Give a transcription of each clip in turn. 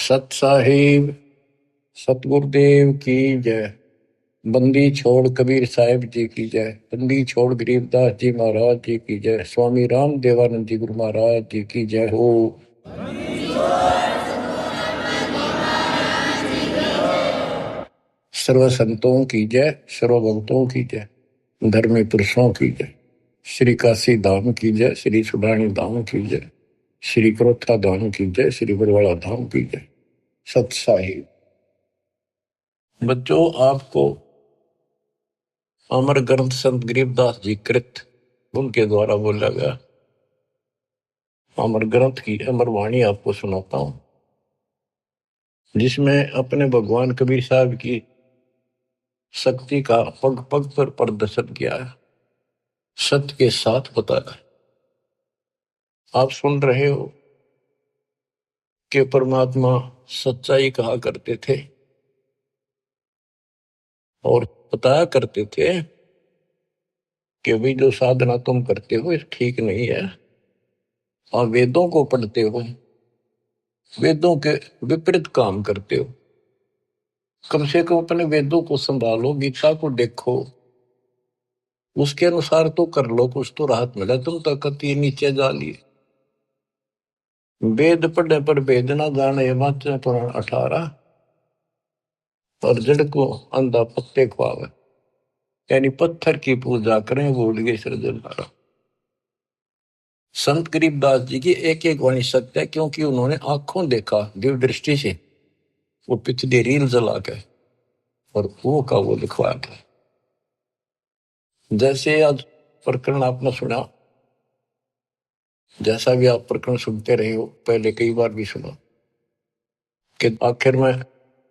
सत साहिब सतगुरुदेव की जय। बंदी छोड़ कबीर साहिब जी की जय। बंदी छोड़ गरीबदास जी महाराज जी की जय। स्वामी राम देवानंद जी गुरु महाराज जी की जय हो। सर्व संतों की जय, सर्व भक्तों की जय, धर्मी पुरुषों की जय। श्री काशी धाम की जय, श्री सुडानी धाम की जय, श्री क्रोथा धाम की जय, श्री बरवाड़ा धाम की जय। सत साहिब बच्चों, आपको अमर ग्रंथ संत गरीबदास जी कृत उनके द्वारा बोला गया अमर ग्रंथ की अमर वाणी आपको सुनाता हूं, जिसमें अपने भगवान कबीर साहब की शक्ति का पग पग पर प्रदर्शन किया है, सत्य के साथ बताया है। आप सुन रहे हो कि परमात्मा सच्चाई कहा करते थे और बताया करते थे कि भाई जो साधना तुम करते हो ये ठीक नहीं है। और वेदों को पढ़ते हो, वेदों के विपरीत काम करते हो। कम से कम अपने वेदों को संभालो, गीता को देखो, उसके अनुसार तो कर लो, कुछ तो राहत मिला। तुम तो कति नीचे जा लिए। वेद पढ़े पर वेद ना जाने, वाचे पुराण 18, और जड़ को अंधा पत्ते खुआवे। यानी पत्थर की पूजा करें, भूल गए सृजनहारा। संत गरीबदास जी की एक एक वाणी सत्य है, क्योंकि उन्होंने आंखों देखा, दिव्य दृष्टि से वो पिछली रील जला के और वो का वो लिखवाया था। जैसे आज प्रकरण आपने सुना, जैसा भी आप प्रकरण सुनते रहे हो, पहले कई बार भी सुना कि आखिर में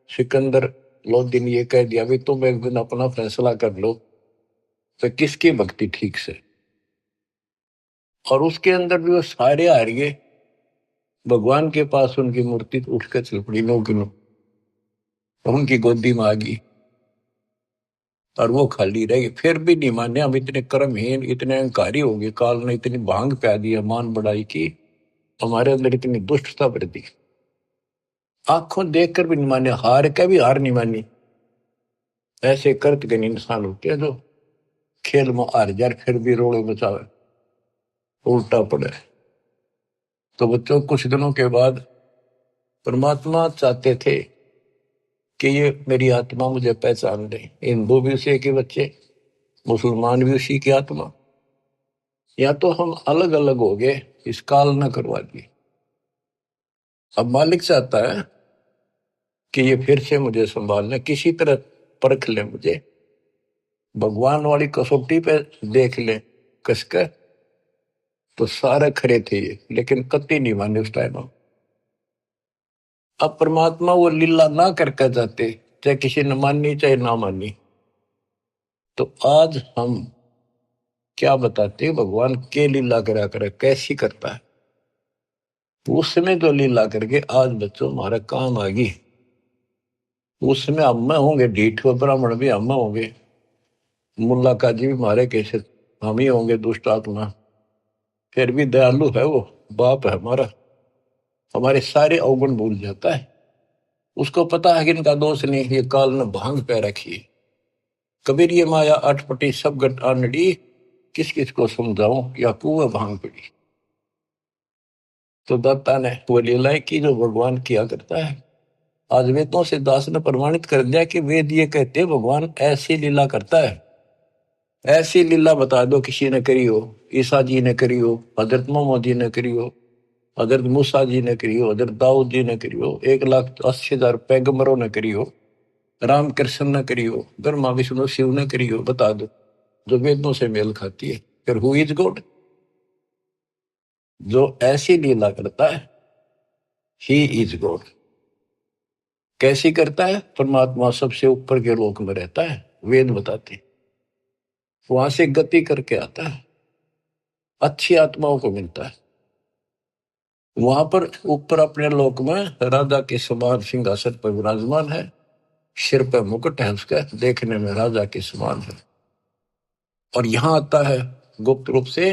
सिकंदर लोधी ने ये कह दिया भी तुम एक दिन अपना फैसला कर लो तो किसकी भक्ति ठीक से। और उसके अंदर भी वो सारे हार गए। भगवान के पास उनकी मूर्ति उठकर चल पड़ी, नो की नो, उनकी गोदी में आ गई और वो खाली रह गई। फिर भी नहीं माने, हम इतने कर्महीन, इतने अहंकारी हो गए, काल ने इतनी भांग प्या दी, मान बढ़ाई की, हमारे अंदर इतनी दुष्टता भर दी। आंखों देखकर भी नहीं माने, हार का भी हार नहीं मानी। ऐसे कर्तज्ञ इंसान होते हैं जो खेल में हार जाए फिर भी रोड़े बचावे, उल्टा पड़े। तो बच्चों, कुछ दिनों के बाद परमात्मा चाहते थे कि ये मेरी आत्मा मुझे पहचान ले। हिंदू भी उसी के बच्चे, मुसलमान भी उसी की आत्मा। या तो हम अलग अलग हो गए, इस काल न करवा दी। अब मालिक चाहता है कि ये फिर से मुझे संभाल ले, किसी तरह परख ले मुझे, भगवान वाली कसौटी पे देख ले कसकर। तो सारे खरे थे ये, लेकिन कति नहीं माने उस टाइम। अब परमात्मा वो लीला ना करके जाते, चाहे किसी ने मानी चाहे ना मानी। तो आज हम क्या बताते हैं, भगवान के लीला करा करे, कैसी करता है। उसमें जो लीला करके आज बच्चों हमारा काम आ गई, उसमें हम होंगे ढीठ, ब्राह्मण भी हम होंगे, मुल्ला काजी भी हमारे कैसे हम ही होंगे दुष्ट आत्मा। फिर भी दयालु है वो, बाप है हमारा, हमारे सारे अवगुण भूल जाता है। उसको पता है कि इनका दोष नहीं, ये काल ने भांग पे रखी है। कबीर ये माया अटपटी सब गट आनड़ी, किस किस को समझाऊं, या कुएं भांग पड़ी। तो दत्ता ने वो लीलाएं की जो भगवान किया करता है। आज वेदों से दास ने प्रमाणित कर दिया कि वेद ये कहते भगवान ऐसी लीला करता है। ऐसी लीला बता दो किसी ने करी हो, ईसा जी ने करी हो, हजरत मोहम्मद जी ने करी हो, हजरत मूसा जी ने करी हो, हजरत दाऊद जी ने करी हो, 1,80,000 पैगंबरों ने करी हो, राम कृष्ण ने करी हो, ब्रह्मा विष्णु शिव ने करी हो, बता दो जो वेदों से मेल खाती है। फिर हु इज गॉड? जो ऐसी लीला करता है, ही इज गॉड। कैसी करता है? परमात्मा सबसे ऊपर के लोक में रहता है, वेद बताते हैं। वहां से गति करके आता है, अच्छी आत्माओं को मिलता है। वहां पर ऊपर अपने लोक में राजा के समान सिंहासन पर विराजमान है, सिर पर मुकुट है उसका, देखने में राजा के समान है। और यहां आता है गुप्त रूप से,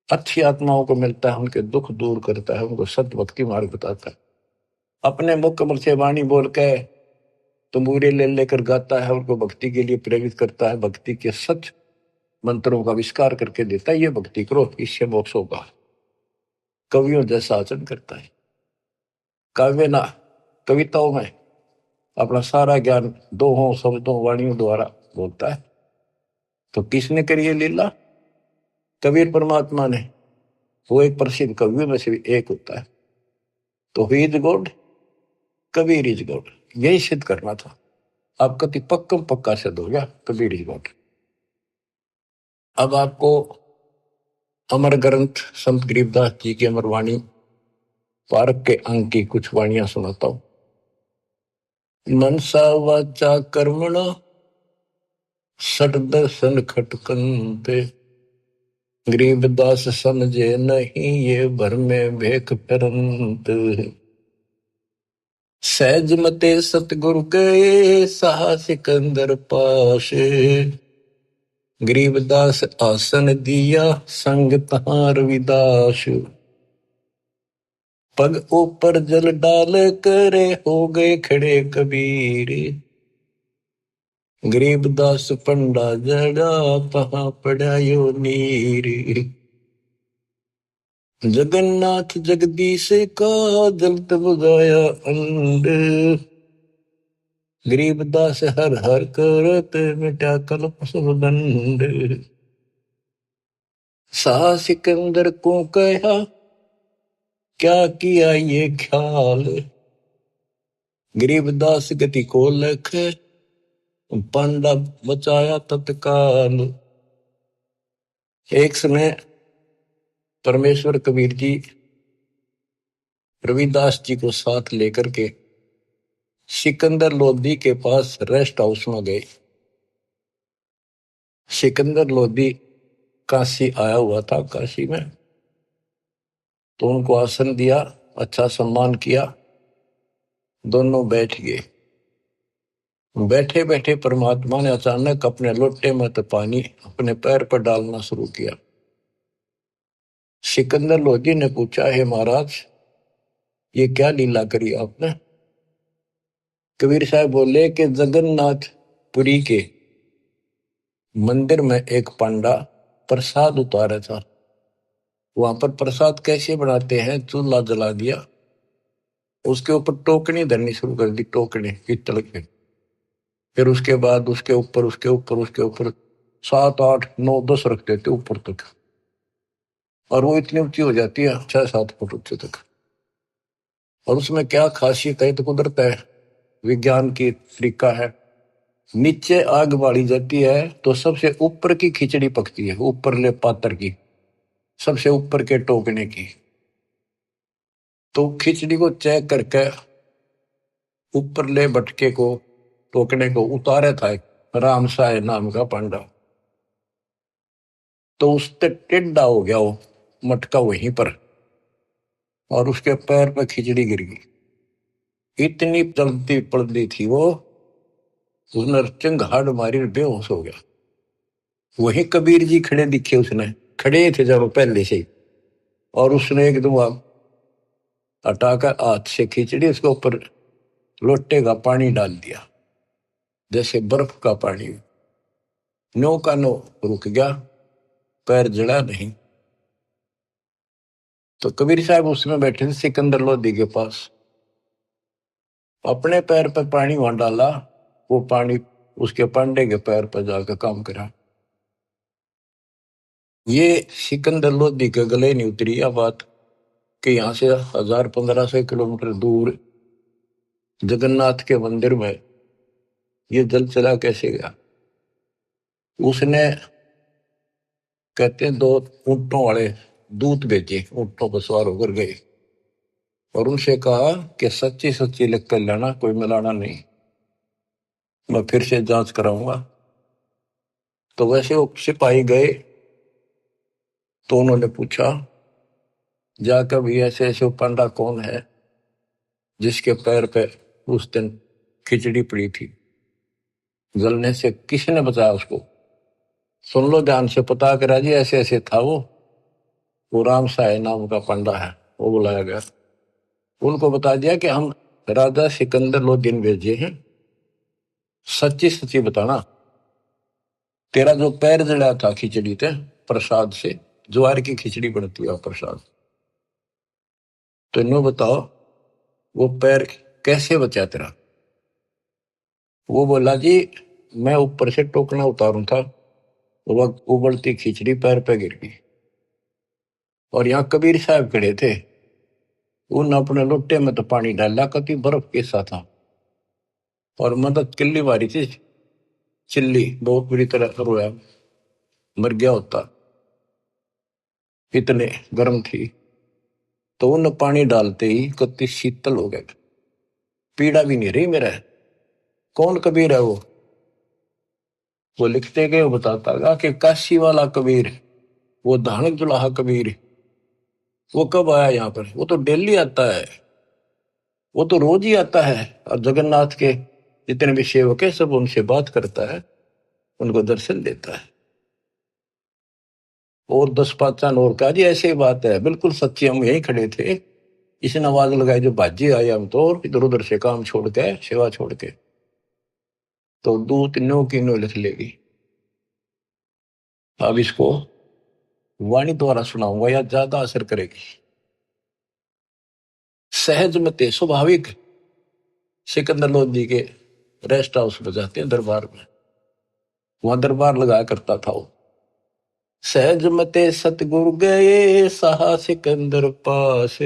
अच्छी आत्माओं को मिलता है, उनके दुख दूर करता है, उनको सत्य भक्ति मार्ग बताता है। अपने मुख कमल से वाणी बोल के तंबूरे ले लेकर गाता है, उनको भक्ति के लिए प्रेरित करता है, भक्ति के सच मंत्रों का आविष्कार करके देता है। ये भक्ति करो, इससे मोक्ष होगा। कवियों जैसा आचरण करता है। काव्य ना कविताओं में अपना सारा ज्ञान दोहों शब्दों वाणियों द्वारा बोलता है। तो किसने करी ये लीला? कबीर परमात्मा ने। वो एक प्रसिद्ध कवियों में से भी एक होता है। तो he is God, Kabir is God, यही सिद्ध करना था। आप कति पक्कम पक्का सिद्ध हो गया, कबीर इज गॉड। अब आपको अमर ग्रंथ संत गरीबदास जी की अमर वाणी पारक के अंक की कुछ वाणियां सुनाता हूं। मनसा वाचा कर्मणा सट दर्शन खटकंते, गरीबदास समझे नहीं ये भर में भेख फिरंत। सहज मते सतगुरु गए सहा सिकंदर पास, गरीबदास आसन दिया संग तहां रविदास। पग ऊपर जल डाल करे हो गए खड़े कबीर, गरीबदास पंडा जड़ा तहां पड़ा यो नीर। जगन्नाथ जगदीश का जलत बुझाया अंड, गरीबदास हर हर करत मिटा कल्प सब दंड। सा सिकंदर को कहा क्या किया ये ख्याल, गरीबदास गति को लख पंडा बचाया तत्काल। एक समय परमेश्वर कबीर जी रविदास जी को साथ लेकर के सिकंदर लोधी के पास रेस्ट हाउस में गए। सिकंदर लोधी काशी आया हुआ था, काशी में। तो उनको आसन दिया, अच्छा सम्मान किया, दोनों बैठ गए। बैठे बैठे परमात्मा ने अचानक अपने लोटे में तो पानी अपने पैर पर डालना शुरू किया। सिकंदर लोधी ने पूछा, हे महाराज ये क्या लीला करी आपने? कबीर साहब बोले कि जगन्नाथपुरी के मंदिर में एक पंडा प्रसाद उतारा था। वहां पर प्रसाद कैसे बनाते हैं, चूल्हा जला दिया, उसके ऊपर टोकनी धरनी शुरू कर दी, टोकनी पीतल के। फिर उसके बाद उसके ऊपर उसके ऊपर उसके ऊपर 7 8 9 10 रख देते ऊपर तक, और वो इतनी ऊंची हो जाती है 6 7 फुट ऊंचे तक। और उसमें क्या खासियत है, तो कुदरत है, विज्ञान की तरीका है। नीचे आग बाड़ी जाती है तो सबसे ऊपर की खिचड़ी पकती है, ऊपर ले पात्र की, सबसे ऊपर के टोकने की। तो खिचड़ी को चेक करके ऊपर ले बटके को, टोकने को उतारे था एक राम साय नाम का पांडा। तो उससे टेढ़ा हो गया वो मटका वहीं पर, और उसके पैर पर खिचड़ी गिर गई। इतनी चलती पड़ती थी वो, उसने चिंगाड़ मारी, बेहोश हो गया। वही कबीर जी खड़े दिखे, उसने खड़े थे जब पहले से ही, और उसने एकदम हटाकर हाथ से खिचड़ी उसके ऊपर लोटे का पानी डाल दिया, जैसे बर्फ का पानी। नो का नो रुक गया, पैर जड़ा नहीं। तो कबीर साहब उसमें बैठे थे सिकंदर लोधी के पास, अपने पैर पर पानी वहां डाला, वो पानी उसके पांडे के पैर पर जाकर काम करा। ये सिकंदर लोधी के गले नहीं उतरी यह बात कि यहां से 1000 1500 किलोमीटर दूर जगन्नाथ के मंदिर में ये जल चला कैसे गया। उसने कहते हैं 2 ऊंटों वाले दूत भेजे, ऊंटों पर सवार होकर गए और उनसे कहा कि सच्ची सच्ची लिख कर लेना, कोई मिलाना नहीं, मैं फिर से जांच कराऊंगा। तो वैसे वो सिपाही गए, तो उन्होंने पूछा जाकर भी ऐसे ऐसे पंडा कौन है जिसके पैर पे उस दिन खिचड़ी पड़ी थी, जलने से किसने बचाया उसको? सुन लो ध्यान से, पता करा जी, ऐसे ऐसे था वो राम साय नाम का पंडा है। वो बुलाया गया, उनको बता दिया कि हम राजा सिकंदर लोदीन भेजे हैं, सच्ची सच्ची बताना, तेरा जो पैर जड़ा था खिचड़ी ते प्रसाद से, ज्वार की खिचड़ी बनती है प्रसाद, तो इन्हों बताओ वो पैर कैसे बचा तेरा। वो बोला जी मैं ऊपर से टोकना उतारू था, वो उबलती खिचड़ी पैर पे गिर गई, और यहाँ कबीर साहब खड़े थे, उन अपने लोटे में तो पानी डाला, कति बर्फ कैसा था, और मदद किल्ली मारी थी, चिल्ली बहुत बुरी तरह रोया, मर गया होता, इतने गर्म थी। तो उन पानी डालते ही कति शीतल हो गए, पीड़ा भी नहीं रही मेरा। कौन कबीर है वो लिखते गए, वो बताता गया कि काशी वाला कबीर, वो धानक जुलाहा कबीर, वो कब आया यहाँ पर, वो तो डेली आता है, वो तो रोज ही आता है, और जगन्नाथ के जितने भी सेवक है सब उनसे बात करता है, उनको दर्शन देता है। और 10 पाँच और कहा जी ऐसी बात है, बिल्कुल सच्ची, हम यहीं खड़े थे, इसने आवाज लगाई जो बाजी आए, हम तो इधर उधर से काम छोड़ के सेवा छोड़ के, तो दूत नो की नो लिख लेगी। अब इसको वाणी द्वारा सुनाऊंगा या ज्यादा असर करेगी। सहज मते स्वाभाविक सिकंदर लोधी के रेस्ट हाउस में जाते हैं, दरबार में, वहां दरबार लगाया करता था वो। सहज मते सतगुरु गए सहा सिकंदर पास,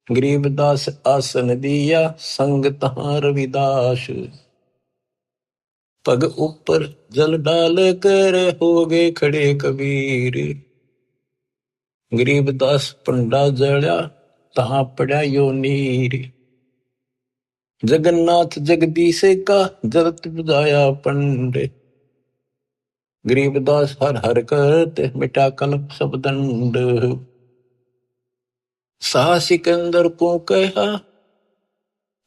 गरीबदास आसन दिया संग तहां रविदास, पग ऊपर जल डाल कर हो गए खड़े कबीर, गरीबदास पंडा जड़ा तहां पड़ा यो नीर, जगन्नाथ जगदीश का जरत बुझाया पंडे, गरीबदास हर हर करते मिटा कल्प सब दंड, साह सिकंदर को कहा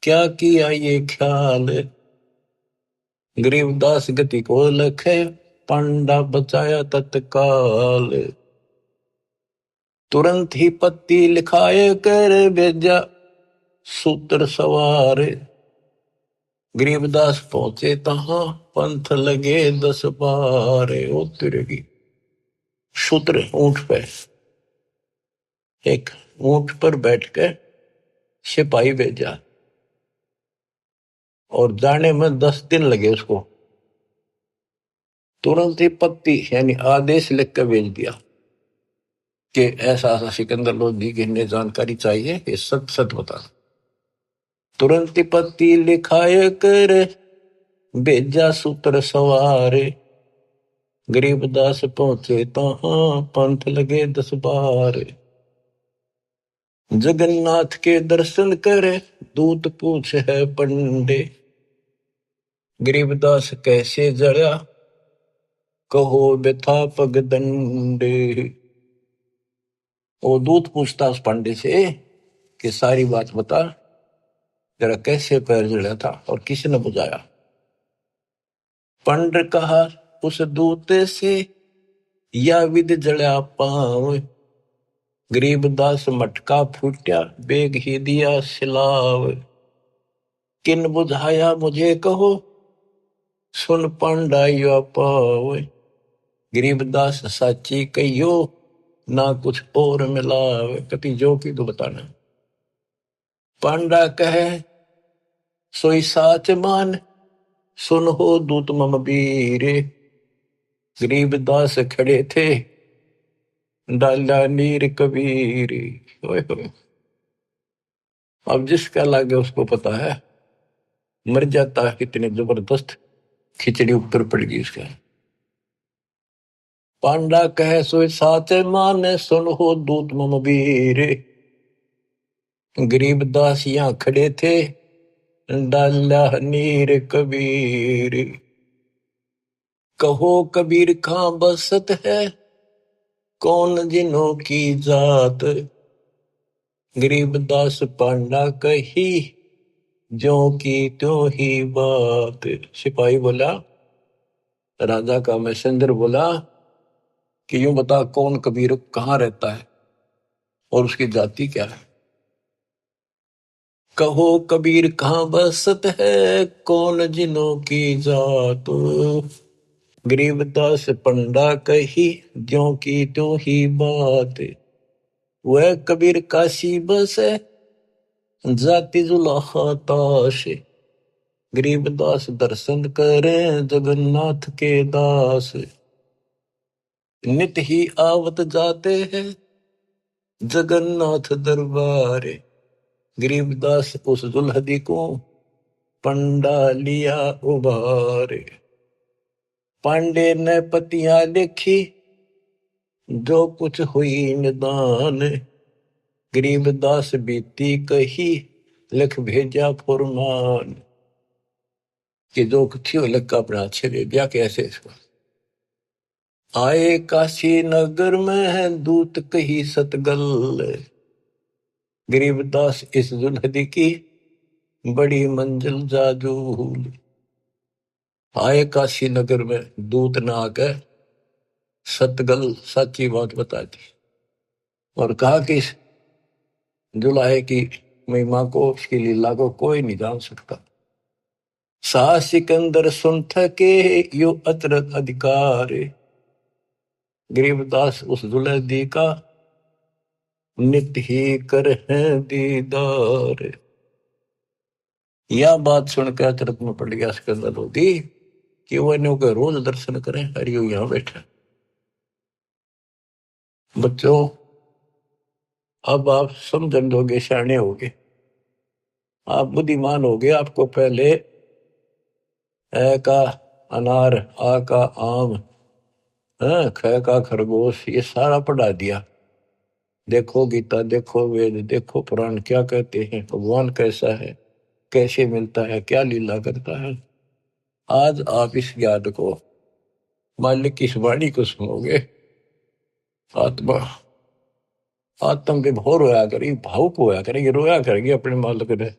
क्या किया ये ख्याल, गरीबदास गति को लखे पंडा बचाया तत्काल, तुरंत ही पत्ती लिखाए कर भेजा सूत्र सवार, गरीबदास पहुंचे तहां पंथ लगे 10 बार, ओ तिरगी सूत्र ऊंट पे, एक ऊंट पर बैठ कर सिपाही भेजा, और जाने में 10 दिन लगे उसको, तुरंत ही पत्ती यानी आदेश लिख कर भेज दिया कि ऐसा ऐसा सिकंदर लोधी की इन्हें जानकारी चाहिए, ये सच सच बता। तुरंत ही पत्ती लिखाए कर भेजा सूत्र सवार, गरीबदास पहुंचे तहां पंथ लगे 10 बार, जगन्नाथ के दर्शन करे दूत पूछ है पंडे, गरीबदास कैसे जड़ा कहो व्यथा पग दंडे। वो दूत पूछता उस पंडे से कि सारी बात बता, जरा कैसे पैर जड़ा था और किसने बुझाया। पंड कहा उस दूत से या विद जड़ा पांव, गरीबदास मटका फूटा बेग ही दिया सिलाव, किन बुझाया मुझे कहो सुन पंडाइया पाव, गरीबदास साची कहियो ना कुछ और मिलाव, कति जो की तो बताना। पांडा कहे सोई साच मान सुन हो दूत मम वीर, गरीबदास खड़े थे डाला नीर कबीर। ओए होए, अब जिसका लागे उसको पता है, मर जाता है कितने जबरदस्त खिचड़ी ऊपर पड़ गई उसका। पांडा कहे सोई साच मान सुन हो दूत मम वीर, गरीबदास यहाँ खड़े थे डाला नीर कबीर, कहो कबीर कहाँ बसत है कौन जिन्हों की जात, गरीबदास पांडा कही जो की त्यों ही बात। सिपाही बोला, राजा का मैसेंजर बोला कि यूं बता कौन कबीर कहाँ रहता है और उसकी जाति क्या है। कहो कबीर कहाँ बसत है, कौन जिनों की जात। गरीबदास पंडा कही, ज्यों की त्यों ही बात। वह कबीर काशी बसे, जाति जुलाहा ताश। गरीबदास दर्शन करें, जगन्नाथ के दास। नित ही आवत जाते हैं, जगन्नाथ दरबार। गरीबदास उस दुल्हदी को, पंडा लिया उबार। पांडे ने पतियां देखी, जो कुछ हुई निदान। गरीबदास बीती कही, लिख भेजा फुरमान। कि जो कुछ थी वो लिख का अपना अच्छे दे दिया। कैसे इसको आए काशी नगर में है, दूत कही सतगल। गरीबदास इस दुल्हदी की, बड़ी मंजिल जाजूल। आए काशी नगर में, दूत ने आकर सतगल सच्ची बात बता दी और कहा कि इस जुलाहे की महिमा को, उसकी लीला को कोई नहीं जान सकता। सा सिकंदर सुन थके, यो अतरत अधिकार। गरीबदास उस दुल्हदी का, नित ही कर है दीदार। यह बात सुनकर अचरत में पड़ गया सिकंदर लोधी कि वो इन्हों के रोज दर्शन करें। हरियो यहां बैठा। बच्चों, अब आप समझन दोगे, सियाने होगे, आप बुद्धिमान होगे। आपको पहले ए का अनार, आ का आम, ख का खरगोश, ये सारा पढ़ा दिया। देखो गीता, देखो वेद, देखो पुराण क्या कहते हैं, भगवान कैसा है, कैसे मिलता है, क्या लीला करता है। आज आप इस ज्ञान को, मालिक की इस वाणी को सुनोगे, आत्मा आत्म विभोर होया करेगी, भावुक होया करेगी, रोया करेगी अपने मालिक ने।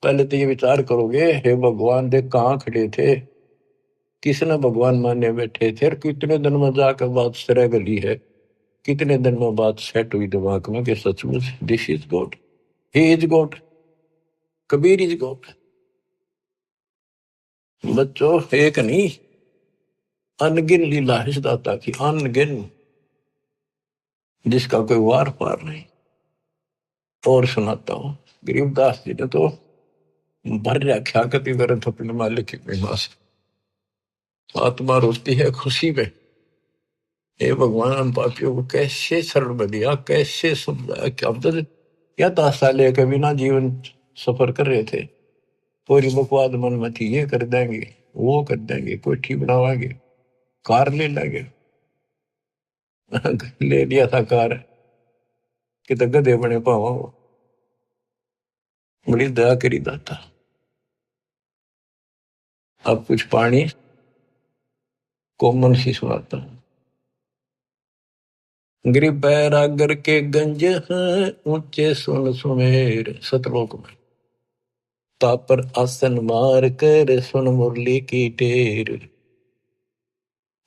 पहले तो ये विचार करोगे, हे भगवान देख कहाँ खड़े थे, किसने भगवान माने बैठे थे, और कितने दिन में जाकर बात सिरा गली है, कितने दिन में बात सेट हुई दिमाग में कि सचमुच this is God, he is God, Kabir is God. बच्चों, एक नहीं, अनगिन लीला है इस दाता की, अनगिन, जिसका कोई वार पार नहीं। और सुनाता हूं, गरीबदास जी ने तो भर रखा कति वरत अपने मालिक की महिमा से। आत्मा रोती है खुशी में, हे भगवान हम पापियों को कैसे शरण में दिया, कैसे समझाया। कि अब तो क्या 10 साल कभी ना जीवन सफर कर रहे थे, पूरी बकवाद मन में थी, ये कर देंगे, वो कर देंगे, कोठी बनावाएंगे, कार ले लेंगे। ले लिया था कार कि तो गधे बने पावा। वो बड़ी दया करी दाता। अब कुछ पानी कोमल सी सुनाता हूं। गिरि बैरागर के गंज हैं, ऊंचे सुन सुमेर, सतलोक में। तापर आसन मार कर, सुन मुरली की टेर।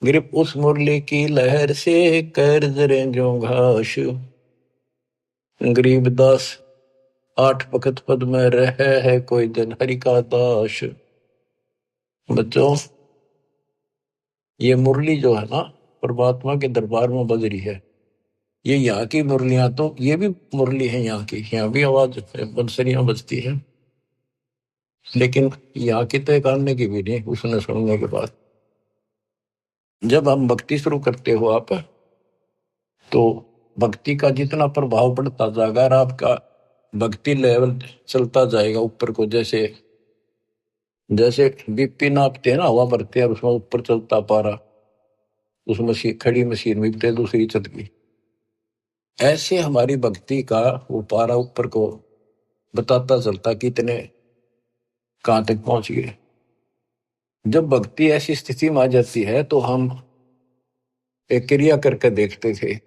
गिरिप उस मुरली की लहर से, कर जरे जो घास। गरीबदास 8 वक्त पद में रहे है, कोई दिन हरि का दास। बच्चों, ये मुरली जो है ना, परमात्मा के दरबार में बज रही है। ये यहाँ की मुरलियां, तो ये भी मुरली है यहाँ की, यहाँ भी आवाज बंसरियां बजती है, लेकिन यहाँ की तो एक आने की भी नहीं। उसने सुनने के बाद जब हम भक्ति शुरू करते हो आप, तो भक्ति का जितना प्रभाव बढ़ता जाएगा और आपका भक्ति लेवल चलता जाएगा ऊपर को, जैसे जैसे बीपी नापते हैं ना, हवा भरते हैं, उसमें ऊपर चलता पारा, उस मशीन, खड़ी मशीन में दूसरी चल गई। ऐसे हमारी भक्ति का वो पारा ऊपर को बताता चलता कितने कहां तक पहुंच गए। जब भक्ति ऐसी स्थिति में आ जाती है, तो हम एक क्रिया करके देखते थे,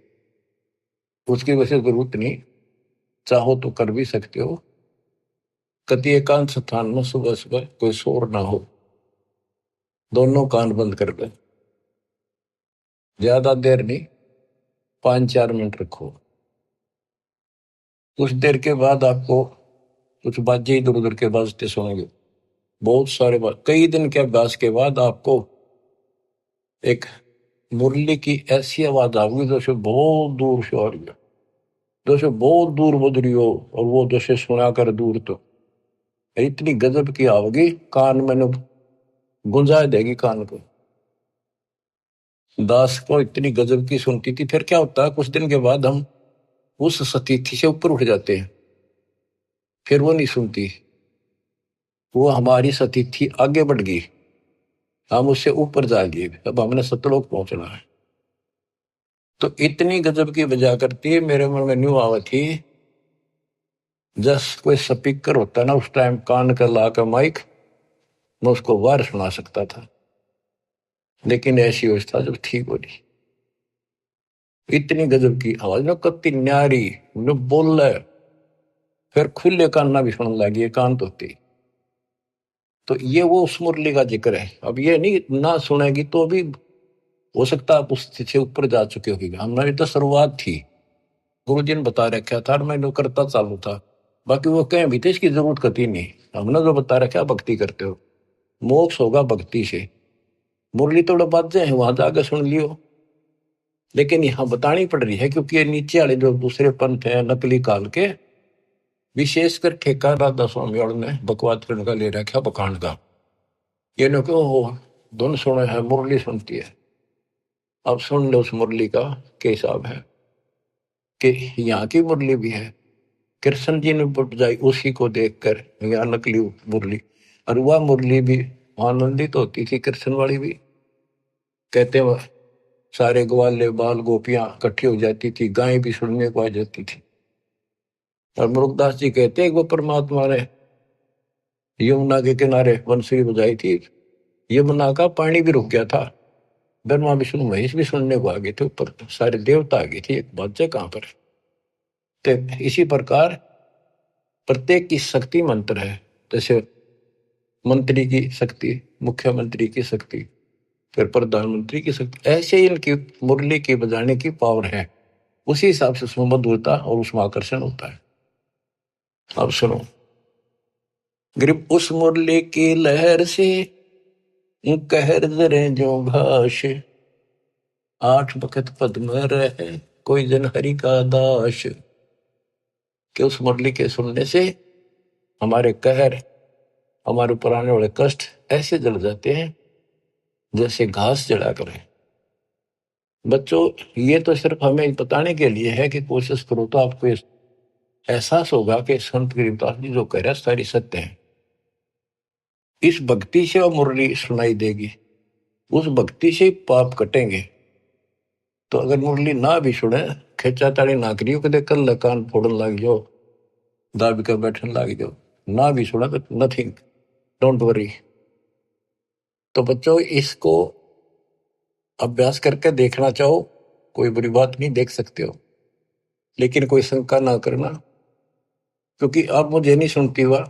उसकी वजह जरूरत नहीं, चाहो तो कर भी सकते हो। कति एकांत स्थान में सुबह सुबह कोई शोर ना हो, दोनों कान बंद कर दे, ज्यादा देर नहीं, 5-4 मिनट रखो। कुछ देर के बाद आपको कुछ बाजे इधर उधर के बाजते सुनेंगे, बहुत सारे कई दिन के अभ्यास के बाद आपको एक मुरली की ऐसी आवाज आऊंगी जैसे बहुत दूर से आ रही है, जैसे बहुत दूर बज रही हो, और वो जैसे सुना कर दूर तो इतनी गजब की आओगी, कान में गुंजा देगी कान को। दास को इतनी गजब की सुनती थी। फिर क्या होता है, कुछ दिन के बाद हम उस सतीथि से ऊपर उठ जाते हैं, फिर वो नहीं सुनती, वो हमारी सतीथि आगे बढ़ गई, हम उससे ऊपर जा लिए, अब हमने सतलोक पहुंचना है। तो इतनी गजब की बजा करती है, मेरे मन में न्यू आवा थी जस कोई स्पीकर होता ना उस टाइम कान कर ला कर माइक, मैं उसको बाहर सुना सकता था, लेकिन ऐसी व्यवस्था जब ठीक हो रही, इतनी गजब की आवाज ना, कत्ती न्यारी न बोल रहा है, फिर खुले कान ना भी सुनने लगी, कान तो होती। तो ये वो उस मुरली का जिक्र है। अब ये नहीं ना सुनेगी तो भी हो सकता आप उस से ऊपर जा चुके होगी, हमारी तो शुरुआत थी, गुरु जी ने बता रखा था, मैं करता चालू था, बाकी वो कहें भी थे इसकी जरूरत कती नहीं, हमने जो बता रखा भक्ति करते हो, मोक्ष होगा भक्ति से। मुरली तो बाजे हैं वहां जाकर सुन लियो, लेकिन यहाँ बतानी पड़ रही है क्योंकि ये नीचे वाले जो दूसरे पंथ है नकली काल के, विशेषकर ठेका राधा स्वामी और ने बकवाद करने का ले रखा बखान का, ये न क्यों धुन सुने है मुरली सुनती है। अब सुन लो उस मुरली का क्या हिसाब है, कि यहाँ की मुरली भी है, कृष्ण जी ने बजाई उसी को देखकर, यहाँ नकली मुरली, और वह मुरली भी आनंदित होती थी, कृष्ण वाली भी। कहते वह सारे ग्वाले बाल गोपियां इकट्ठी हो जाती थी, गायें भी सुनने को आ जाती थी। और मुरुगदास जी कहते हैं वो परमात्मा ने यमुना के किनारे बंसुरी बजाई थी, यमुना का पानी भी रुक गया था, ब्रह्मा विष्णु महेश भी सुनने को आ गए थे, ऊपर सारे देवता आ गए थे, एक बात है कहां पर। तो इसी प्रकार प्रत्येक की शक्ति मंत्र है, जैसे मंत्री की शक्ति, मुख्यमंत्री की शक्ति, फिर प्रधानमंत्री की शक्ति, ऐसे इनकी मुरली की बजाने की पावर है, उसी हिसाब से उसमें मधुरता और उसमें आकर्षण होता है। अब सुनो, ग्रिप उस मुरली की लहर से कहर जरे जो घास, आठ बखत पद्म रहे कोई जन हरि का दास। कि उस मुरली के सुनने से हमारे कहर, हमारे ऊपर आने वाले कष्ट ऐसे जल जाते हैं जैसे घास जला करे। बच्चों, ये तो सिर्फ हमें बताने के लिए है कि कोशिश करो तो आपको एहसास होगा कि संत गरीबदास जी जो कह रहे हैं सारी सत्य है। इस भक्ति से वो मुरली सुनाई देगी, उस भक्ति से पाप कटेंगे। तो अगर मुरली ना भी सुने, खेचा ताड़ी ना करियो, कदे कल कान फोड़न लग जाओ, दाबी कर बैठन लग जाओ, ना भी सुना तो नथिंग, डोंट वरी। तो बच्चों, इसको अभ्यास करके देखना चाहो, कोई बुरी बात नहीं, देख सकते हो, लेकिन कोई शंका ना करना, क्योंकि अब मुझे नहीं सुनती हुआ,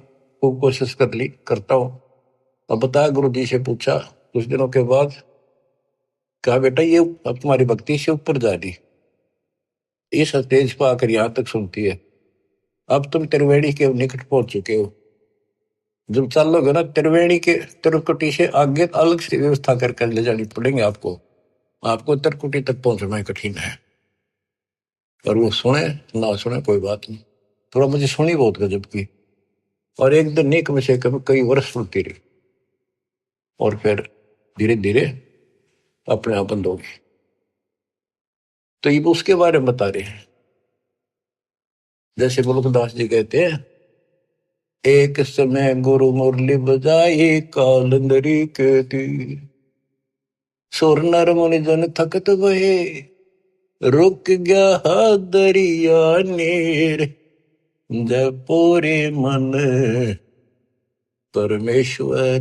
खूब कोशिश कर ली, करता हूं। अब बताया, गुरु जी से पूछा कुछ दिनों के बाद, कहा बेटा ये अब तुम्हारी भक्ति से ऊपर जा रही, इस स्टेज पर आकर यहां तक सुनती है, अब तुम त्रिवेणी के निकट पहुंच चुके हो, जब चलोगे ना त्रिवेणी के त्रिकुटी से आगे अलग से व्यवस्था करके ले जानी पड़ेंगे आपको, आपको त्रिकुटी तक पहुंचना कठिन है। और वो सुने ना सुने कोई बात नहीं, थोड़ा मुझे सुनी बहुत गजब की, और एक दिन नहीं कम से कम कई वर्ष सुनती रही, और फिर धीरे धीरे अपने आप बंद हो गई। तो ये उसके बारे में बता रहे हैं, जैसे मुल्कदास जी कहते हैं, एक समय गुरु मुरली बजाई कालंदरी के तीर, सुर नर मुनि जन थकत भये, रुक गया दरिया नीर, जब पूरे मन परमेश्वर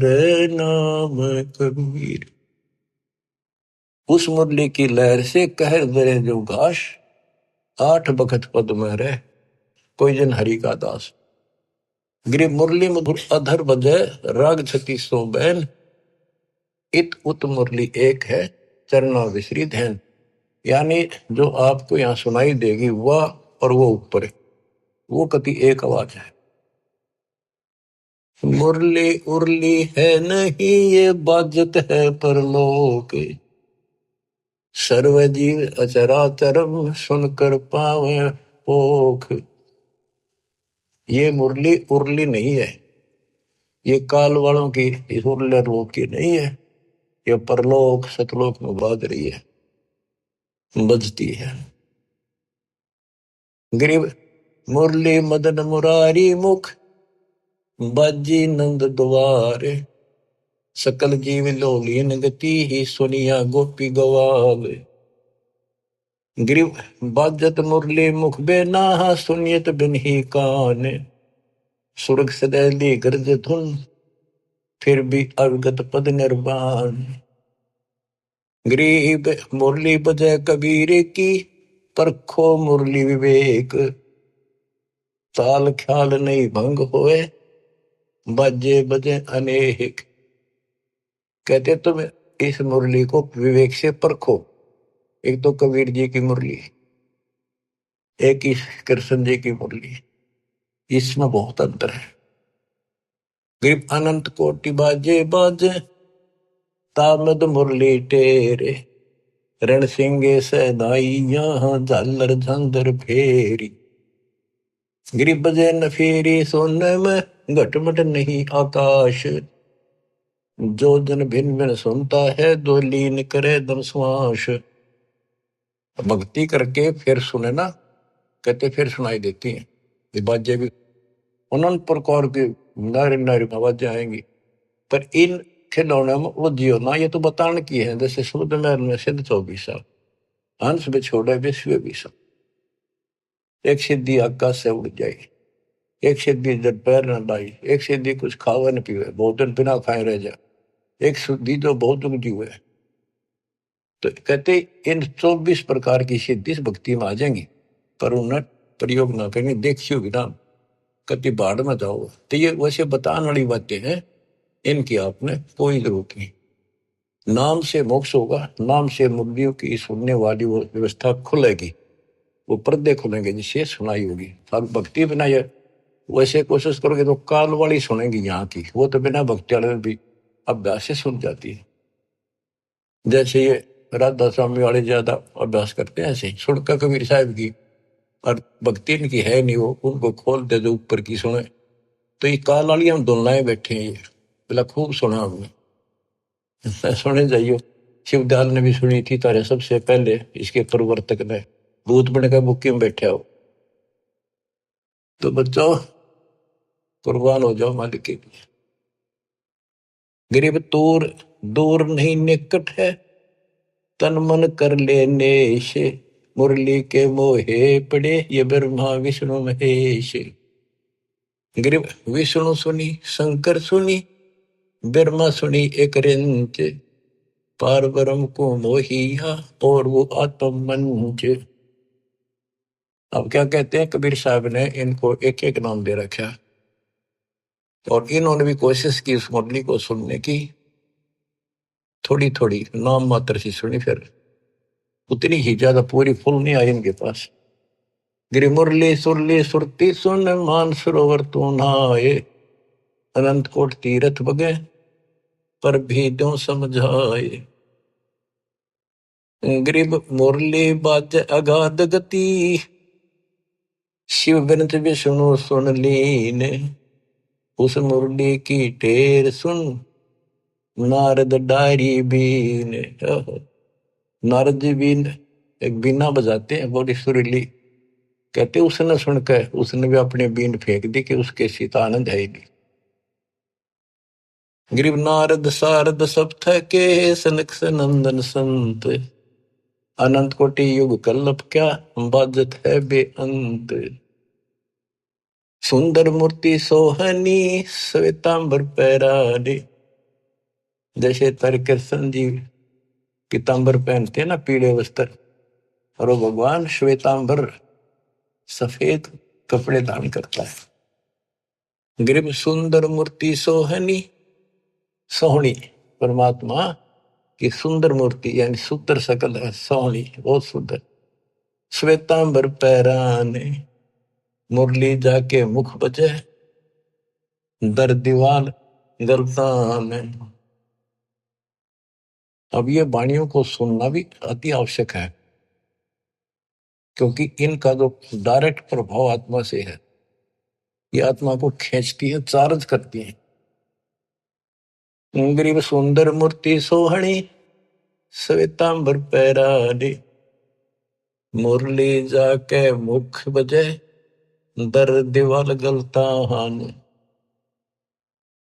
नाम कबीर। उस मुरली की लहर से कहर दरे जो घास, आठ बखत पद में रह कोई जन हरि का दास। गिरि मुरली मधुर अधर बजय, राग छती सो बैन, इत उत मुरली एक है चरना विसरित है। यानी जो आपको यहाँ सुनाई देगी वह और वो ऊपर, वो कति एक आवाज है। मुरली उरली है नहीं ये बाजत है परलोक, सर्व जीव अचराचरम सुनकर पावे पोख। ये मुरली उरली नहीं है, ये काल वालों की इस उरले लोक की नहीं है, ये परलोक सतलोक में बाज रही है, बजती है। गरीब मुरली मदन मुरारी मुख, बाजी नंद द्वारे, सकल जीव लोलीन गति ही सुनिया गोपी गवावे। गरीब बाजत मुरली मुख बेना सुनियत बिन ही कान, सुरग सदैली गर्ज धुन फिर भी अवगत पद निर्वाण। गरीब मुरली बजय कबीर की, परखो मुरली विवेक, ताल ख्याल नहीं भंग होए, बाजे बजे अनेक। कहते तुम इस मुरली को विवेक से परखो। एक तो कबीर जी की मुरली, एक इस कृष्ण जी की मुरली, इसमें बहुत अंतर है। गरीब अनंत कोटि बाजे बाजे, तामद मुरली टेरे, रण सिंगे सदाई यहाँ झालर झंझर फेरी। गरीब बजे न फेरी सोने में घटमट नहीं आकाश, जो जन भिन्न भिन्न सुनता है दो लीन करे दम श्वास। भक्ति करके फिर सुने ना, कहते फिर सुनाई देती हैं ये बाजें भी, अनंत प्रकार की नारी नारी आवाजें आएंगी। पर इन खिलौने में उलझियो ना, ये तो बताने की है। जैसे शुद्ध महल में सिद्ध 24 हंस में छोड़े विश्व 20, एक सिद्धि आकाश से उड़ जाए, एक सिद्धि जब पैर न लाई, एक सिद्धि कुछ खावे न पीवे, बहुत दिन बिना खाए रह जाए, एक सिद्धि जो बहुत जीवे। तो कहते इन 24 प्रकार की सिद्धि भक्ति में आ जाएंगी, पर उन्हें प्रयोग ना करेंगे, देखियो भी ना, कति बाढ़ में जाओ। तो ये वैसे बताने वाली बातें हैं, इनकी आपने कोई जरूरत नहीं। नाम से मोक्ष होगा, नाम से मुर्दियों की सुनने वाली वो व्यवस्था खुलेगी, वो पर्दे खुलेंगे जिससे सुनाई होगी। अब भक्ति बिना ये वैसे कोशिश करोगे तो काल वाली सुनेंगी यहाँ की, वो तो बिना भक्ति वाले भी अभ्यास से सुन जाती है। जैसे ये राधा स्वामी वाले ज्यादा अभ्यास करते हैं, ऐसे सुनकर कबीर साहब की, और भक्ति इनकी है नहीं, वो उनको खोल दे जो ऊपर की सुने। तो ये काल वाली हम दुल्लाएं बैठे हैं, ये बोला खूब सुना हमने, सुने जाइयो। शिवदयाल ने भी सुनी थी तारे सबसे पहले, इसके प्रवर्तक ने, भूत बन का बुक्की में बैठे हो। तो बच्चों कुर्बान हो जाओ मालिक के लिए। गरीब दूर दूर नहीं निकट है, तन मन कर लेने से, मुरली के मोहे पड़े ये ब्रह्मा विष्णु महेश। गरीब विष्णु सुनी शंकर सुनी, ब्रह्मा सुनी एक रिंच, पार ब्रह्म को मोहिया और वो आत्म मंच। अब क्या कहते हैं कबीर साहब ने इनको एक एक नाम दे रखा, और इन्होंने भी कोशिश की उस मुरली को सुनने की, थोड़ी थोड़ी नाम मात्र से सुनी, फिर उतनी ही ज्यादा पूरी फुल नहीं आई इनके पास। गिरी मुरली सुरली सुरती सुन, मान सरोवर तू नहाए, अनंत कोट तीरथ बगे पर भी दो समझाए। गरीब मुरली बाज अगाध गति, शिव बिनत विष्णु सुन लीन, उस मुरली की टेर सुन, नारद डारी बीन। नारद जी बीन एक बीना बजाते हैं बड़ी सुरीली, कहते उसने सुनकर उसने भी अपने बीन फेंक दी कि उसके सीता आनंद है ही नहीं। गरीब नारद सारद सब थके, सनक सनंदन संत, अनंत कोटि युग कल्लप क्या बाजत है बेअंत। सुंदर मूर्ति सोहनी श्वेतांबर पैरानी, जैसे तर कृष्ण जी पीतांबर पहनते हैं ना, पीले वस्त्र, और वो भगवान श्वेतांबर सफेद कपड़े धारण करता है। गरीब सुंदर मूर्ति सोहनी, सोहनी परमात्मा की सुंदर मूर्ति, यानी सुंदर सकल है, सोहनी बहुत सुंदर। श्वेतांबर पैराने, मुरली जाके मुख बजे, दर दीवाल गलतान। अब ये वाणियों को सुनना भी अति आवश्यक है, क्योंकि इनका जो डायरेक्ट प्रभाव आत्मा से है, ये आत्मा को खींचती है, चार्ज करती है। गरीब सुंदर मूर्ति सोहणी, श्वेतांबर पैराडे, मुरली जाके मुख बजे, दर दीवाल गलतान।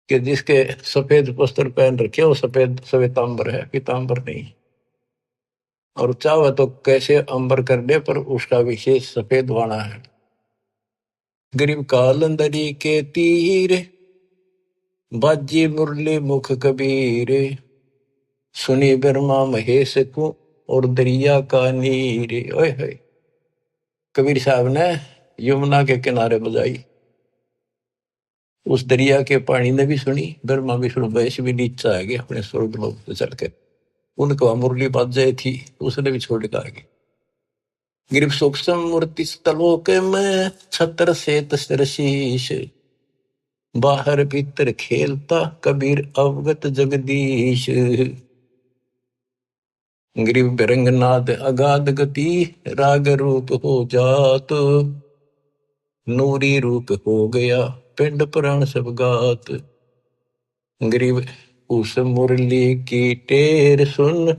कि जिसके सफेद वस्त्र पहन रखे वो सफेद श्वेतांबर है, पीतांबर नहीं। और चाहे तो कैसे अंबर कर दे, पर उसका विशेष सफेद वाणा है। गरीब कालंदरी के तीर, बाजी मुरली मुख कबीर, सुनी ब्रह्मा महेश को, और दरिया का नीर। ओए होए, कबीर साहब ने यमुना के किनारे बजाई, उस दरिया के पानी ने भी सुनी, ब्रह्मा विष्णु महेश भी नीचे आ गए अपने स्वर्ग लोक से चल के। उनको मुरली बाज जाए थी, उसने भी छोड़ के आ गए। गिरिव सूक्ष्म मूर्ति तलोक में, छत्र से तस्र शीश, बाहर भीतर खेलता कबीर अवगत जगदीश। गिरिव बिरंगनाद अगाध गति, राग रूप हो जात, नूरी रूप हो गया पिंड पुराण सब गात। गिरिव उस मुरली की टेर सुन,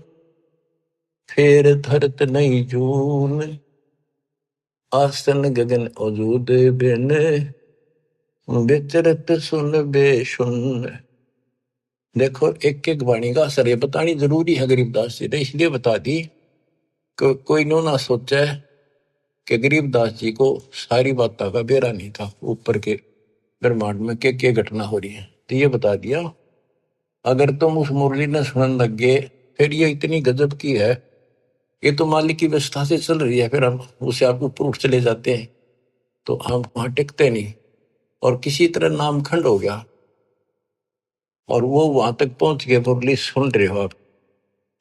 फेर धरत नहीं जून, आसन गगन अजूद बिन, विचरत सुन बेसुन। देखो एक एक वाणी का असर ये बतानी जरूरी है गरीबदास जी ने, इसलिए बता दी कि कोई नो ना सोचा कि गरीबदास जी को सारी बातों का बेरा नहीं था, ऊपर के ब्रह्मांड में क्या घटना हो रही है। तो ये बता दिया, अगर तुम उस मुरली ने सुनने लग गए, फिर ये इतनी गजब की है, ये तो मालिक की व्यवस्था से चल रही है, फिर हम उसे आप ऊपर उठ चले जाते हैं तो हम वहां टिकते नहीं, और किसी तरह नामखंड हो गया और वो वहां तक पहुंच गए। मुरली सुन रहे हो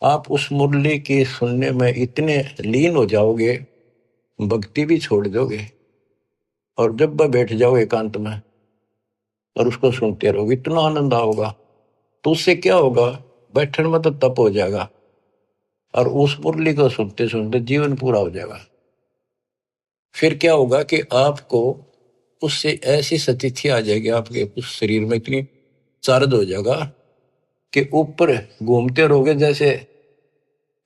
आप उस मुरली की सुनने में इतने लीन हो जाओगे, भक्ति भी छोड़ दोगे, और जब वह बैठ जाओ एकांत में और उसको सुनते रहोगे, इतना आनंद आओगा। तो उससे क्या होगा, बैठने में तो तप हो जाएगा, और उस मुरली को सुनते सुनते जीवन पूरा हो जाएगा। फिर क्या होगा कि आपको उससे ऐसी स्थिति आ जाएगी, आपके उस शरीर में इतनी चार्ज हो जाएगा कि ऊपर घूमते रहोगे जैसे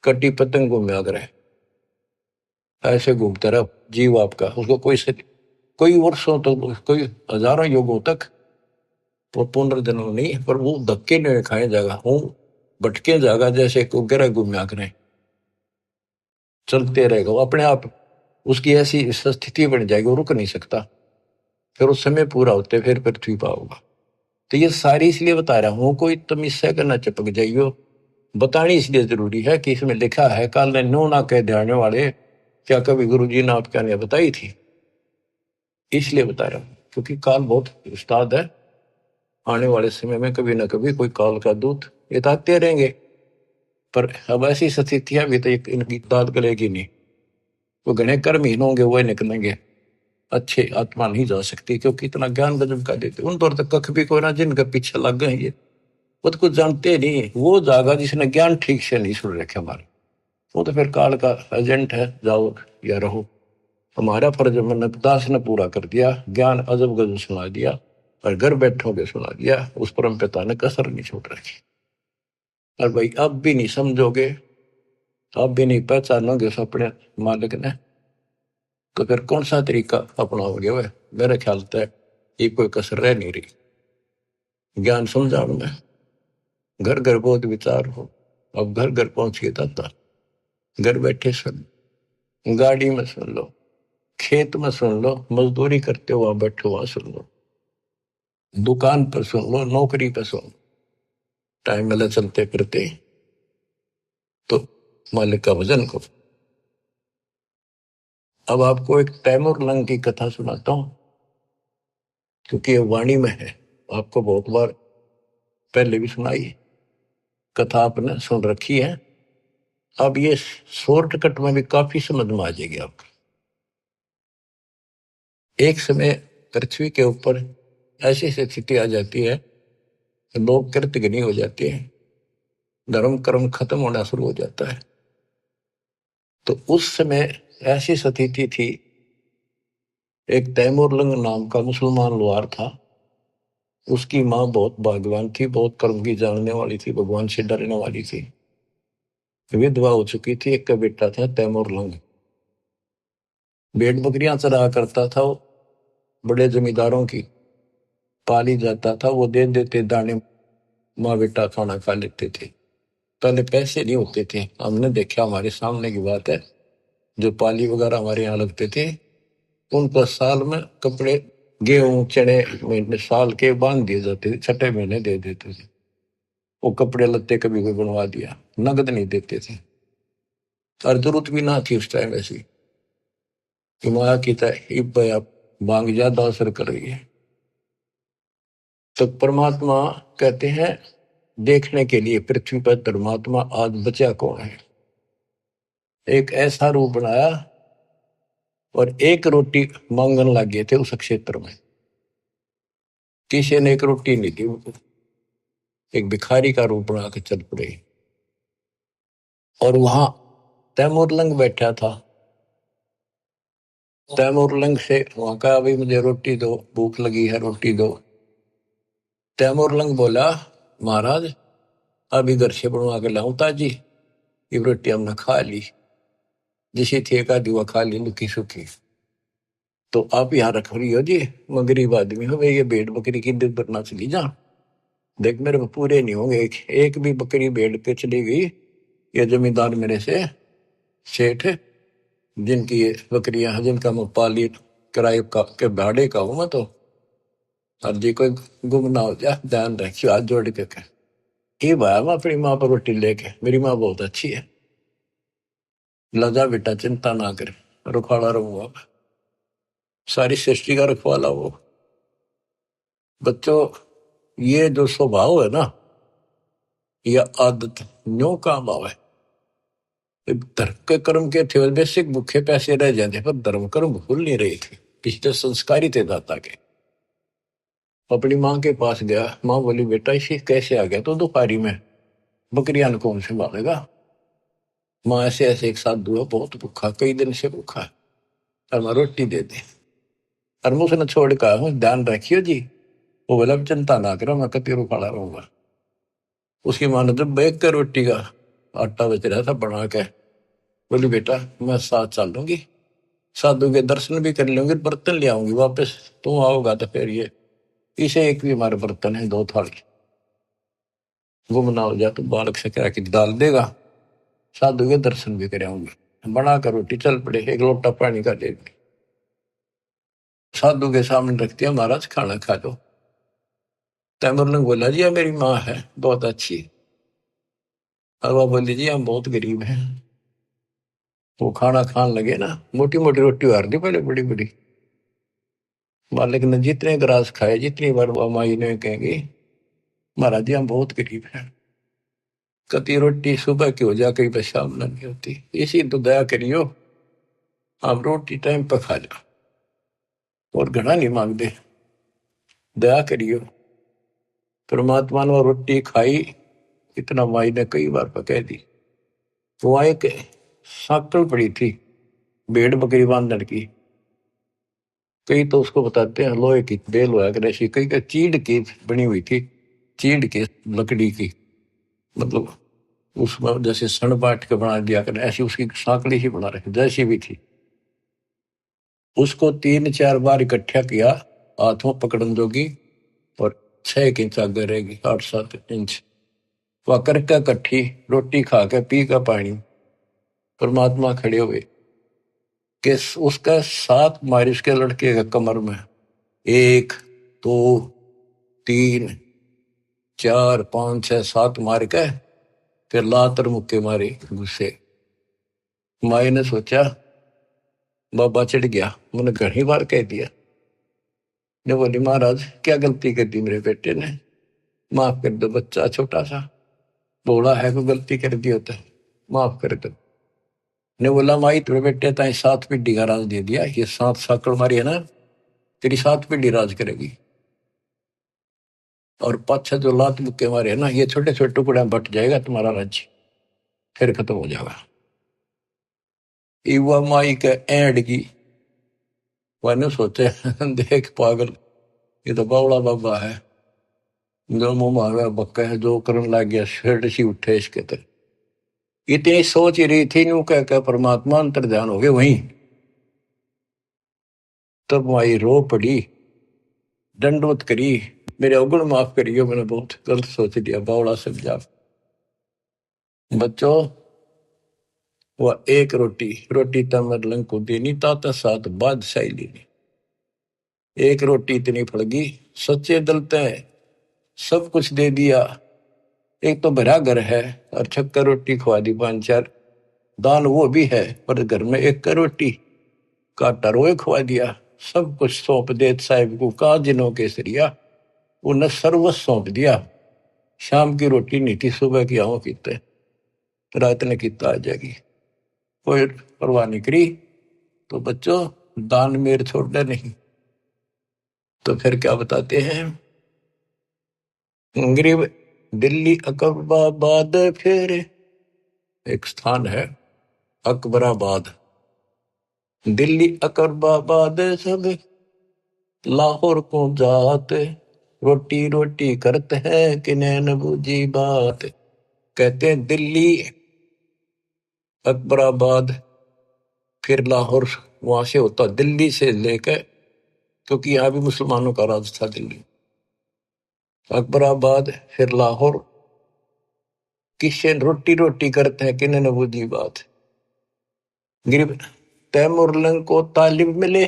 कटी पतंग घूमे अगर है, ऐसे घूमता रहा जीव आपका। उसको कोई वर्षों तक, कोई हजारों युगों तक वो पुनर्जन्म नहीं, पर वो धक्के नहीं खाए जाएगा, वो भटके जाएगा जैसे को गिरा घूमया करें, चलते रहेगा वो अपने आप। उसकी ऐसी स्थिति बन जाएगी, वो रुक नहीं सकता। फिर उस समय पूरा होते फिर पृथ्वी पर होगा। तो ये सारी इसलिए बता रहा हूं, कोई तुम इससे करना चिपक जाइयो। बतानी इसलिए जरूरी है कि इसमें लिखा है, काल ने नो ना कह ध्यान वाले, क्या कभी गुरु जी ने आपका ने बताई थी, इसलिए बता रहा हूं। क्योंकि काल बहुत उस्ताद है, आने वाले समय में कभी ना कभी कोई काल का दूत ये तो आते रहेंगे, पर अब ऐसी स्थितियां भी तो इनकी दाद गलेगी नहीं। वो घने कर्महीन होंगे, वो निकलेंगे, अच्छे आत्मा नहीं जा सकती, क्योंकि इतना ज्ञान गजब का देते उन पर तक कख भी कोई ना, जिनके पीछे लग गए ये वो तो कुछ जानते नहीं। वो जागा जिसने ज्ञान ठीक से नहीं सुन रखे हमारे, वो तो फिर काल का एजेंट है, जाओ या रहो। हमारा फर्ज मैंने दास ने पूरा कर दिया, ज्ञान अजब गजब सुना दिया, और घर बैठों के सुना दिया, उस परम पिता ने कसर नहीं छोड़ रखी। और भाई अब भी नहीं समझोगे, अब भी नहीं पहचानोगे उस अपने मालिक ने, तो फिर कौन सा तरीका अपनाओगे? वह मेरे ख्याल से ये कोई कसर रह नहीं रही। ज्ञान समझाओ में घर घर बहुत विचार हो, अब घर घर पहुंच के दाता, घर बैठे सुन, गाड़ी में सुन लो, खेत में सुन लो, मजदूरी करते हो वहां बैठो वहां सुन लो, दुकान पर सुन लो, नौकरी पर सुन, टाइम मिला चलते फिरते तो मालिक का भजन करो। अब आपको एक तैमूर लंग की कथा सुनाता हूं, क्योंकि ये वाणी में है, आपको बहुत बार पहले भी सुनाई, कथा आपने सुन रखी है। अब ये शॉर्टकट में भी काफी समझ में आ जाएगी आपको। एक समय पृथ्वी के ऊपर ऐसी स्थिति आ जाती है कि लोग कृतघ्नी हो जाते हैं, धर्म कर्म खत्म होना शुरू हो जाता है। तो उस समय ऐसी स्थिति थी, एक तैमूरलंग नाम का मुसलमान लोहार था, उसकी माँ बहुत भाग्यवान थी, बहुत कर्म की जानने वाली थी, भगवान से डरने वाली थी। विधवा हो चुकी थी, एक का बेटा था तैमूरलंग। भेड़ बकरियां चरा करता था वो, बड़े जमींदारों की पाली जाता था, वो दे देते दाने, माँ बेटा खाना खा लेते थे। पहले पैसे नहीं होते थे, हमने देखा, हमारे सामने की बात है, जो पाली वगैरह हमारे यहाँ लगते थे, उनको साल में कपड़े, गेहूं चने महीने साल के बांध दिए जाते थे, छठे महीने दे देते थे। वो कपड़े लत्ते कभी कोई बनवा दिया, नगद नहीं देते थे। और जरूरत भी ना थी उस टाइम ऐसी कि माया की तरह आप मांग ज्यादा असर कर रही है। तो परमात्मा कहते हैं, देखने के लिए पृथ्वी पर धर्मात्मा आज बचा कौन है। एक ऐसा रूप बनाया और एक रोटी मांगने लग गए थे उस क्षेत्र में, किसी ने एक रोटी नहीं दी उनको। एक भिखारी का रूप बना के चल पड़े। और वहां तैमूरलंग बैठा था। तैमूरलंग से वहां का, अभी मुझे रोटी दो, भूख लगी है, रोटी दो। तैमूरलंग बोला, महाराज अभी घर से बनवा के लाऊं ताजी, ये रोटी हमने खा ली, जिसे थे का दुआ खा ली लुकी सुखी। तो आप यहाँ रख रही हो जी, मैं गरीब आदमी हूँ, ये भेड़ बकरी की दूध बरना चली जा, देख मेरे पूरे नहीं होंगे, एक भी बकरी भेड़ पे चली गई, ये जमींदार मेरे से सेठ, जिनकी ये बकरियां हैं, जिनका मैं पाली किराए का के भाड़े का हूं मैं, तो और जी कोई गुम ना हो जाए, ध्यान रखियो, हाथ जोड़ के कह। ये भाया मैं अपनी माँ पर रोटी लेके, मेरी माँ बहुत अच्छी है, लजा बेटा चिंता ना कर, रुखाड़ा रहूंगा मैं, सारी सृष्टि का रखवाला वो। बच्चों, ये जो स्वभाव है ना, यह आदत न्यो काम आवे। धर्म के कर्म के थे बेसिक भूखे पैसे रह जाते, पर धर्म कर्म भूल नहीं रहे थे, पिछले संस्कार ही थे दाता के। अपनी माँ के पास गया, माँ बोली बेटा इसे कैसे आ गया तो दोपहरी में, बकरियां कौन से मारेगा। माँ ऐसे ऐसे एक साथ दुआ, बहुत भूखा, कई दिन से भूखा है, और माँ रोटी दे दे। और मैं उसने छोड़ कर, ध्यान रखियो जी, वो बोला चिंता ना करो, मैं कति रुखाड़ा रहूंगा। उसकी माँ ने जब बैग कर रोटी का आटा बच रहा था बना के, बोली बेटा मैं साथ चल लूंगी, साधु के दर्शन भी कर लूंगी, बर्तन ले आऊंगी वापस, तुम आओगा तो फिर ये इसे एक भी हमारे बर्तन है, 2 थाली, गुम ना हो जा तो बालक से कह के डाल देगा, साधु के दर्शन भी कर आऊंगी। बना कर रोटी चल पड़े, एक लोटा पानी का दे दी, साधु के सामने रख दिया, महाराज खाना खा लो। तैमूर ने बोला जी मेरी माँ है बहुत अच्छी, और वह बोली जी हम बहुत गरीब हैं। वो खाना खान लगे ना, मोटी मोटी रोटी हार दी पहले, बड़ी बड़ी। मालिक ने जितने ग्रास खाए, जितनी बार वो माई ने कहेंगे महाराज जी हम बहुत गरीब हैं, कति रोटी सुबह की हो जा, कई पर शाम नहीं होती, इसी तो दया करियो, आप रोटी टाइम पर खा लो, और घना नहीं मांगते, दया करियो। परमात्मा ने रोटी खाई, इतना माई ने कई बार पकह दी। वहां एक साकल पड़ी थी भेड़ बकरी बांधने की, कई तो उसको बताते हैं लोहे की बेल हुआ कर ऐसी, कई का चीड़ की बनी हुई थी, चीड़ की लकड़ी की, मतलब उसमें जैसे सण बांट के बना दिया कर, ऐसी उसकी साकड़ी ही बना रखी जैसी भी थी। उसको 3-4 बार इकट्ठा किया, हाथों पकड़न जोगी, और 6 इंच आगे रहेगी, 8-7 इंच, वह करके इकट्ठी रोटी खा के पी का पानी। परमात्मा खड़े हुए कि उसका 7 मारी उसके लड़के के कमर में, 1 2 3 4 5 6 7 मार के फिर लातर मुक्के मारे गुस्से। माई ने सोचा बाबा चढ़ गया, मैंने घनी बार कह दिया। ने बोली महाराज क्या गलती कर दी मेरे बेटे ने, माफ कर दो, बच्चा छोटा सा बोला है, कोई गलती कर दी होता है, माफ कर दो। ने बोला माई तेरे बेटे ताई 7 पीढ़ी का राज दे दिया, ये 7 साकड़ मारी है ना, तेरी 7 पीढ़ी राज करेगी। और पाछा जो लात मुक्के मारे ना, ये छोटे छोटे टुकड़े में बट जाएगा तुम्हारा राज्य, फिर खत्म हो जाएगा। युवा माई के एंड की वह सोचे देख पागल, ये तो बावड़ा बाबा है, जो मुंह मांगा बक्का है, जो करने लग गया शर्ट सी उठे इसके तरह। इतनी सोच ही रही थी यूं कह परमात्मा अंतर ध्यान हो गए वहीं। तब माई रो पड़ी, दंडवत करी, मेरे अवगुण माफ करियो, मैंने बहुत गलत सोच लिया, बावड़ा समझा। बच्चों, वह एक रोटी रोटी तमर लंग को देनी ताता साथ बादशाही लेनी। एक रोटी इतनी फड़गी, सच्चे दलते सब कुछ दे दिया। एक तो भरा घर है और छक्कर रोटी खवा दी, 5-4 दान वो भी है, पर घर में एक का रोटी काटा रोए खवा दिया। सब कुछ सौंप दे साहिब को, का जिनों के सरिया उन्हें सर्वस्व सौंप दिया। शाम की रोटी नहीं थी, सुबह की आओ कीते, रात ने किता आ जाएगी, कोई परवाह नहीं करी। तो बच्चों, दान मेर छोड़ना नहीं। तो फिर क्या बताते हैं, गरीब दिल्ली अकबराबाद, फिर एक स्थान है अकबराबाद, दिल्ली अकबराबाद सब लाहौर को जात, रोटी रोटी करते हैं कि नैन बूझी बात। कहते हैं दिल्ली अकबराबाद फिर लाहौर, वहां से होता दिल्ली से लेकर, क्योंकि यहाँ भी मुसलमानों का राज था दिल्ली। अकबराबाद फिर लाहौर, किससे रोटी रोटी करते हैं कि नैन बूझी बात। गरीब तैमूर लंग को तालिब मिले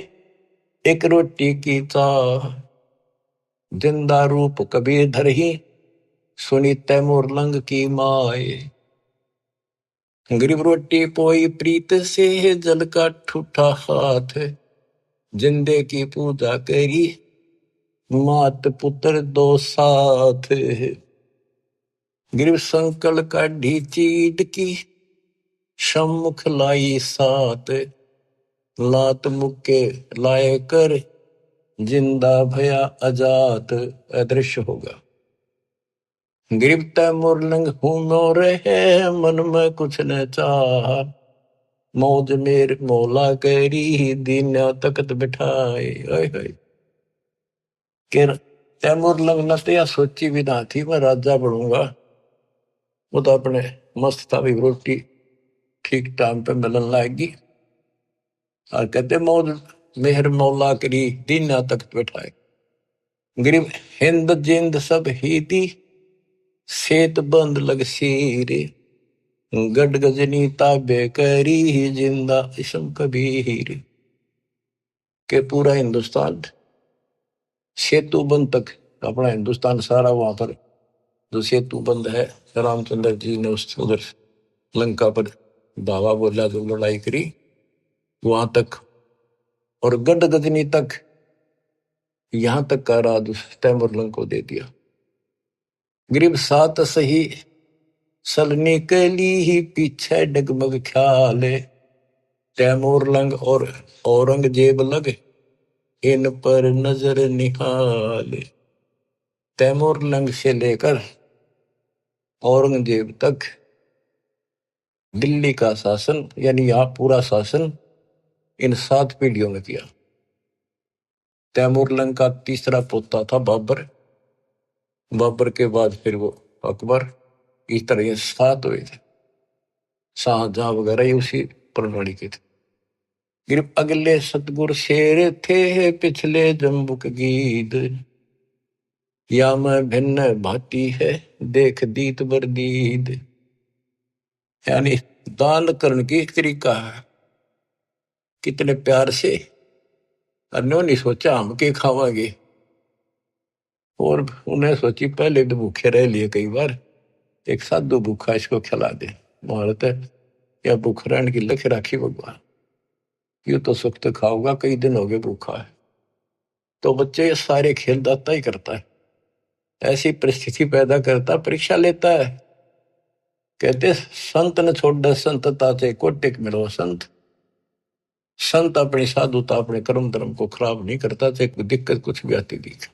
एक रोटी की चाह, जिंदा रूप कबीर धर ही सुनी तैमूर लंग की माए। गरीब रोटी पोई प्रीत से जल का ठूठा हाथ, जिंदे की पूजा करी मात पुत्र दो साथ। गरीब संकल का ढीचीट की सम्मुख लाई सात, लात मुक्के लाए कर जिंदा भया अजात। अदृश्य होगा। गरीब तैमूर लंग हूँ रहे मन में कुछ न चाह, मौज मेर मौला करी दीना तकत बिठाए। तैमूर लंग न तो या सोची भी ना थी मैं राजा बनूंगा, वो तो अपने मस्त था भी, रोटी ठीक टाइम पे मिलन लाएगी। और कहते मौज मेहर मौला करी दीना तकत बिठाए। गरीब हिंद जिंद सब ही दी सेत बंद लग सीरे, गड गजनी ताबे करी जिंदा इसम कबीर। के पूरा हिंदुस्तान सेतु बंद तक, अपना हिंदुस्तान सारा वहां पर जो सेतु बंद है, रामचंद्र जी ने उस उधर लंका पर धावा बोला, जो लड़ाई करी वहां तक, और गड गजनी तक, यहां तक का राज तैमूर लंग को दे दिया। गरीब सात सही सलनी के लिए पीछे डगमग ख्याल, तैमूर लंग और औरंगजेब लग इन पर नजर निहाल। तैमूर लंग से लेकर औरंगजेब तक दिल्ली का शासन, यानी यहाँ पूरा शासन इन 7 पीढ़ियों में किया। तैमूर लंग का तीसरा पोता था बाबर, बाबर के बाद फिर वो अकबर, इस तरह ये 7 हुए थे। शाहजहां वगैरह ये उसी प्रणाली के थे। फिर अगले सतगुर शेर थे पिछले जम्बुक गीत, या मैं भिन्न भाती है देख दीत बरदीद। यानी दान करने की एक तरीका है, कितने प्यार से, अन्यों नहीं सोचा हम के खावांगे, और उन्हें सोची पहले तो भूखे रह लिए कई बार, एक साधु भूखा इसको खिला दे, मारत है या भूख रहने की लख राखी भगवान, यू तो सुख तो खाऊंगा, कई दिन हो गए भूखा है। तो बच्चे ये सारे खेल दाता ही करता है, ऐसी परिस्थिति पैदा करता, परीक्षा लेता है। कहते संत ने छोड़ दे संतता से कोटिक मिलो संत, संत अपनी साधुता अपने कर्म धर्म को खराब नहीं करता, चाहे कोई दिक्कत कुछ भी आती दिखे।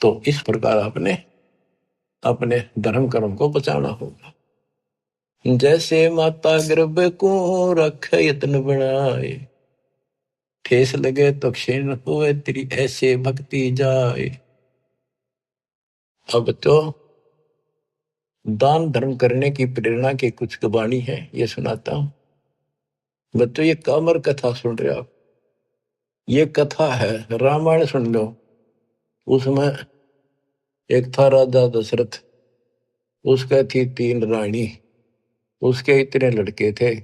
तो इस प्रकार आपने अपने धर्म कर्म को बचाना होगा। जैसे माता गर्भ को रखे यत्न बनाए, ठेस लगे तो क्षीण हुए तेरी ऐसे भक्ति जाए। अब तो दान धर्म करने की प्रेरणा की कुछ वाणी है, ये सुनाता हूं। बच्चों ये कामर कथा सुन रहे हो आप, ये कथा है, रामायण सुन लो। उसमें एक था राजा दशरथ, उसका थी 3 रानी, उसके इतने लड़के थे,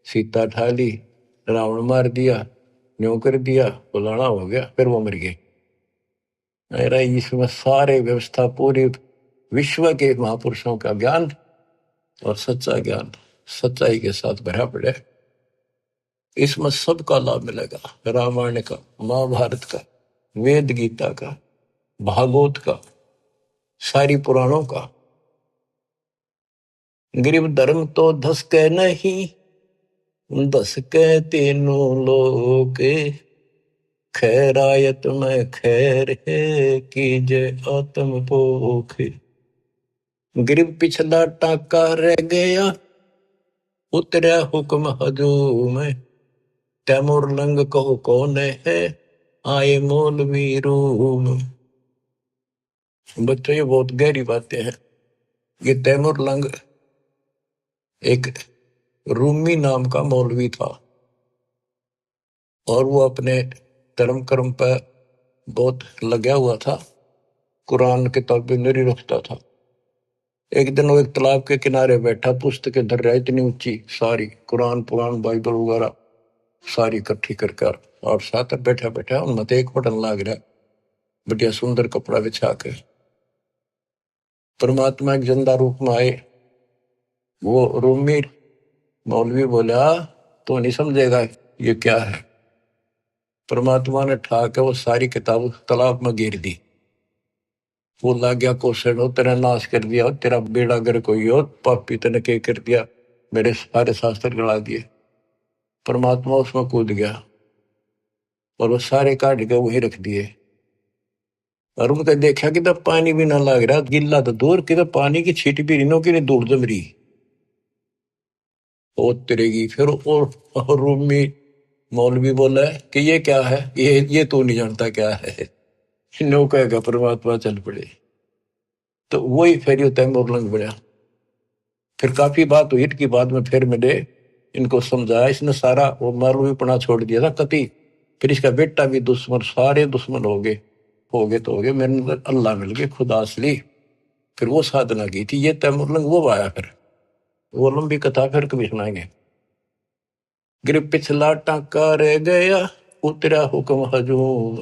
सीता ठाली, रावण मार दिया, न्यों कर दिया, फलाना हो गया, फिर वो मर गए। मेरा इसमें सारे व्यवस्था पूरी विश्व के महापुरुषों का ज्ञान और सच्चा ज्ञान सच्चाई के साथ भरा पड़े। इसमें सबका लाभ मिलेगा, रामायण का, महाभारत का, वेद गीता का, भागवत का, सारी पुराणों का। गरीब धर्म तो धस के नहीं, धस के तीनों लोग, खैरायत में खैर है कीजे आत्म पोख। गरीब पिछला टाका रह गया, उतरा हुक्म हजूम, तैमूर लंग कहो कौन है, आए मौलवी रूम। बच्चों ये बहुत गहरी बातें हैं। ये तैमूर लंग एक रूमी नाम का मौलवी था, और वो अपने धर्म कर्म पर बहुत लगा हुआ था, कुरान किताबें नहीं रखता था। एक दिन वो एक तालाब के किनारे बैठा, पुस्तकें धर रहा, इतनी ऊंची सारी, कुरान पुराण बाइबल वगैरह सारी इकट्ठी कर और साथ बैठा बैठा उनमें एक बटन लाग रहा, बढ़िया सुंदर कपड़ा बिछा के। परमात्मा एक जिंदा रूप में आए। वो रूमी मौलवी बोला, तो नहीं समझेगा ये क्या है। परमात्मा ने ठाके वो सारी किताब तालाब में गिर दी। वो लग गया क्वेश्चन, हो तेरा नाश कर दिया, तेरा बेड़ा गर कोई और पापी तने के कर दिया, मेरे सारे शास्त्र गला दिए। परमात्मा उसमें कूद गया और वो सारे काट के वहीं रख दिए। और उनका देखा कि तब पानी भी ना लग रहा, गिल्ला तो दूर की, पानी की छीट भी रिनो की नहीं, दूर जम रही वो तिरेगी। फिर और रूम में मौलवी बोला है कि ये क्या है, ये तो नहीं जानता क्या है। नो कहेगा परमात्मा चल पड़े। तो वही फिर ये तैमूर लंग बना। फिर काफी बात हुई, इनकी बाद में फिर मैंने इनको समझाया, इसने सारा वो मौलवीपना छोड़ दिया था कति। फिर इसका बेटा भी दुश्मन, सारे दुश्मन हो गए तो हो गए, मेरे अंदर अल्लाह मिल गए, खुदा असली। फिर वो साधना की थी, ये तैमूर लंग वो आया। फिर वो लंबी कथा फिर कभी सुनाएंगे। गिर पिछला टाका रह गया, उतरा हुक्म हजूम,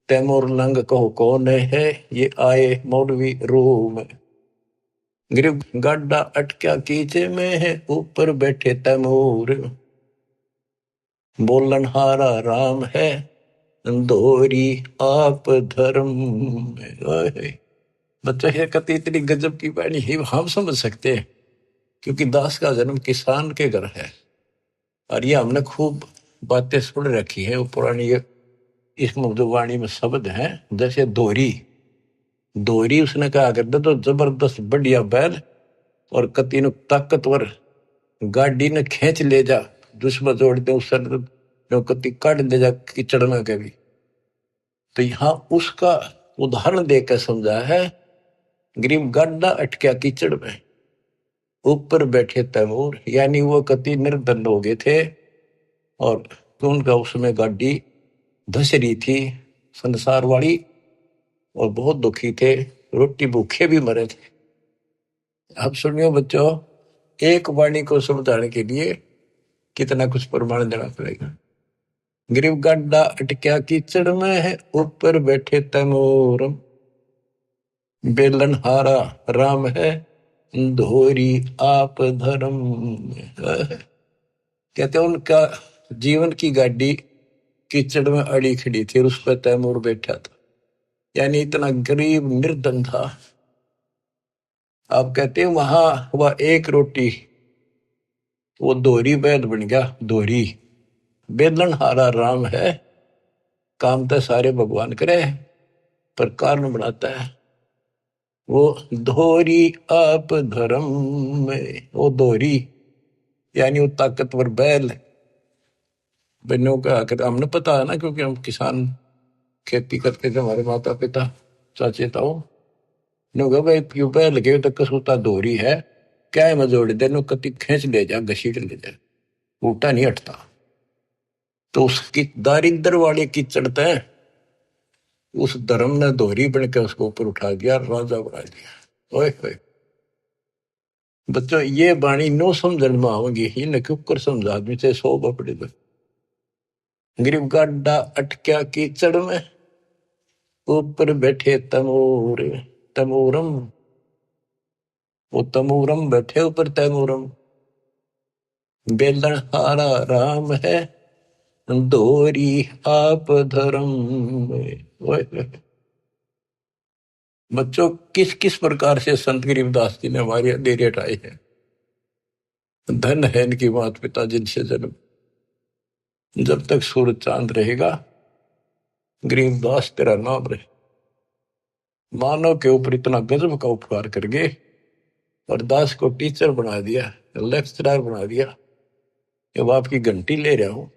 तैमूर लंग कहो कौन है, ये आए मौलवी रूम। गिर गाडा अटक्या कीचे में है, ऊपर बैठे तैमूर, बोलन हारा राम है, दोरी आप धर्म। बच्चा ये कति इतनी गजब की बाणी है, हम समझ सकते हैं, क्योंकि दास का जन्म किसान के घर है। और ये हमने खूब बातें सुन रखी है, वो पुरानी इसमें जो वाणी में शब्द है, जैसे दोरी उसने कहा करते तो जबरदस्त बढ़िया बैल, और कति ताकतवर गाड़ी ने खींच ले जा, दुश्मन जोड़ दे उस कति काट ले जा कीचड़ में कभी। तो यहाँ उसका उदाहरण देकर समझा है, गरीब गाड्डा अटक्या कीचड़ में, ऊपर बैठे तैमूर, यानी वो कति निर्धन हो गए थे, और उनका उसमें गाड़ी धस रही थी संसार वाली, और बहुत दुखी थे, रोटी भूखे भी मरे थे। अब सुनियो बच्चों, एक वाणी को समझाने के लिए कितना कुछ प्रमाण देना पड़ेगा। गरीब गड्ढा अटक्या कीचड़ में है, ऊपर बैठे तैमूर, बेलन हारा राम है, धोरी आप धर्म। कहते उनका जीवन की गाड़ी कीचड़ में अड़ी खड़ी थी, उस पर तैमूर बैठा था, यानी इतना गरीब निर्धन था। आप कहते हैं वहां वह एक रोटी, वो दोहरी बैद बन गया, दोहरी। बेलन हारा राम है, काम तो सारे भगवान करे, पर कारण बनाता है वो धोरी आप धर्म में। वो धोरी यानी वो ताकतवर बैल बनो का आकर हमने पता है ना, क्योंकि हम किसान खेती करते थे, हमारे माता पिता चाचे ताऊ ने कहा भाई क्यों बैल लगे तो कसूता धोरी है, क्या है मजोड़ी देनो कति खींच ले जा, घसीट ले जा, ऊटा नहीं हटता। तो उसकी दारिद्र वाले की चढ़ता है, उस धर्म ने दोहरी बन के उसको ऊपर उठा दिया, राजा बना दिया। ओए होए बच्चों, ये बाणी नो समझन में आओगी ही न, क्यों कर समझा आदमी से 100 बपड़े दो। गरीब गाड्डा अटक्या कीचड़ में, ऊपर बैठे तमोर तमोरम, वो तमोरम बैठे ऊपर तमोरम, बेलन हारा राम है, दोरी आप धर्म में। ओए होए बच्चों, किस किस प्रकार से संत गरीबदास जी ने हमारी अंधेरी हटाई है। धन है इनकी माता पिता जिनसे जन्म, जब तक सूरज चांद रहेगा गरीबदास तेरा नाम रहे। मानव के ऊपर इतना गजब का उपकार कर गए और दास को टीचर बना दिया, लेक्चरर बना दिया। जब आपकी घंटी ले रहा हूं